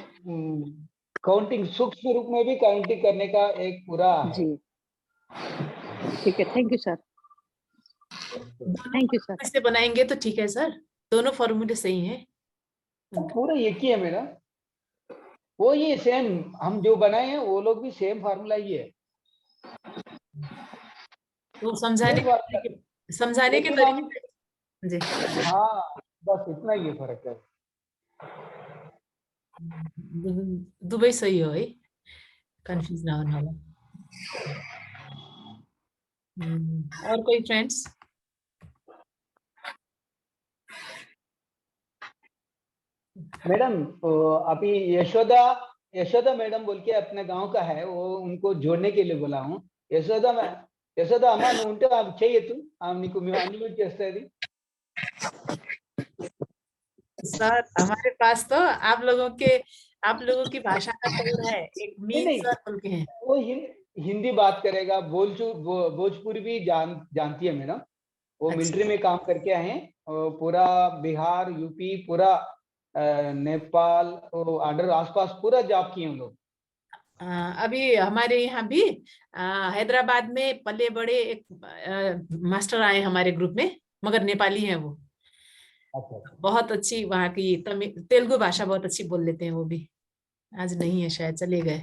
काउंटिंग सूक्ष्म रूप में भी काउंटिंग करने का एक पूरा है। जी ठीक है, thank you sir, thank you sir. इससे बनाएंगे तो ठीक है सर, दोनों फॉर्मूले सही हैं। पूरा एक ही है मैडम, वो ये सेम हम जो बनाए हैं वो लोग भी सेम फार्मूला ही है। वो समझाने के लेकिन हम तरीके जी। हाँ बस इतना ही फर्क है। दुबई सही हो है, कंफ्यूज ना होना हो। और कोई फ्रेंड्स? मैडम अभी यशोदा मैडम बोल के अपने गांव का है, वो उनको जोड़ने के लिए बोला हूँ। यशोदा अम्मा నువ్వు ఉంటే ఆమె చేయొచ్చు, ఆమె నీకు మేము అన్మ్యూట్ చేస్తుంది। सर हमारे पास तो आप लोगों की भाषा का कोड है, एक मीन नहीं, सर बोल के हैं। वो हिंदी बात करेगा, भोजपुरी भी जानती है मैडम। वो मिलिट्री में काम करके आए हैं, पूरा बिहार यूपी पूरा नेपाल आर्डर आसपास पूरा जॉब किए हम लोग। अभी हमारे यहाँ भी हैदराबाद में पले बड़े एक मास्टर आए हमारे ग्रुप में, मगर नेपाली हैं वो। अच्छा, बहुत अच्छी वहाँ की तेलुगु भाषा बहुत अच्छी बोल लेते हैं वो भी। आज नहीं है शायद, चले गए।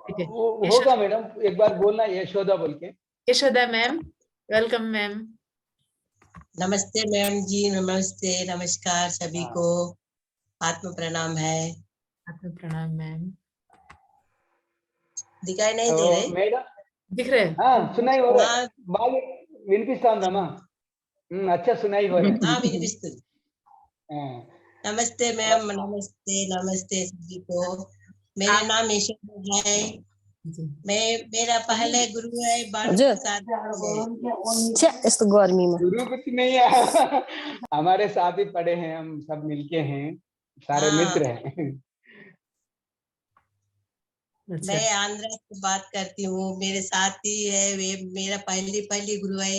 ठीक है, होगा मैडम, एक बार बोलना यशोदा बोल के। Yashoda ma'am, welcome ma'am. नमस्ते मैम जी, नमस्ते, नमस्कार सभी को, आत्म प्रणाम है। आत्म प्रणाम मैम। दिखाई नहीं दे रहे? मैडम दिख रहे? हाँ सुनाई हो रहा है, हाँ। బాగా వినిపిస్తుందమ్మా। अच्छा सुनाई हो रहा है। हाँ विनिपिस्तुंది। नमस्ते मैम, नमस्ते, नमस्ते सभी को। मेरा नाम यशोदा है। मेरा पहले गुरु है यस्तो गर्मीमा गुरु कुछ नहीं है, हमारे साथ ही पढ़े हैं, हम सब मिलके हैं, सारे मित्र हैं। मैं आंध्रा से बात करती हूँ, मेरे साथ ही है वे, मेरा पहली गुरु है।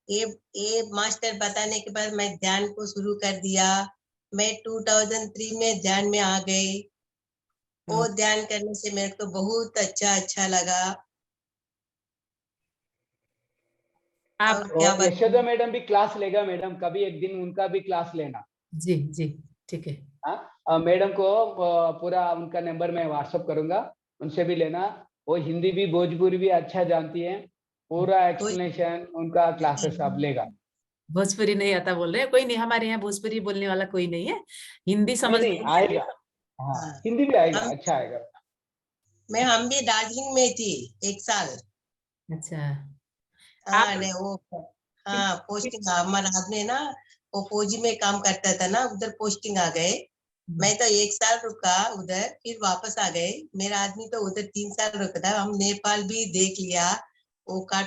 ये मास्टर बताने के बाद मैं ध्यान को शुरू कर दिया। मैं 2003 में ध्यान में आ गई। वो ध्यान करने से मेरे को बहुत अच्छा लगा। आप यशोदा मैडम भी क्लास लेगा मैडम, कभी एक दिन उनका भी क्लास लेना। जी जी ठीक है। हाँ मैडम को पूरा उनका नंबर मैं व्हाट्सएप करूंगा, उनसे भी लेना। वो हिंदी भी भोजपुरी भी अच्छा जानती है, पूरा एक्सप्लेनेशन उनका क्लासेस आप लेगा। भोजपुरी नहीं आता बोल रहे हैं? कोई नहीं, हमारे यहाँ भोजपुरी बोलने वाला कोई नहीं है, हिंदी समझ नहीं आएगा। हाँ हिंदी भी आएगा, अच्छा आएगा। हम भी दार्जिलिंग में थी 1 साल। अच्छा। हाँ पोस्टिंग, हमारा आदमी ना वो फौजी में काम करता था ना, उधर पोस्टिंग आ गए। मैं तो 1 साल रुका उधर, फिर वापस आ गए। मेरा आदमी तो उधर 3 साल रुका था। हम नेपाल भी देख लिया, वो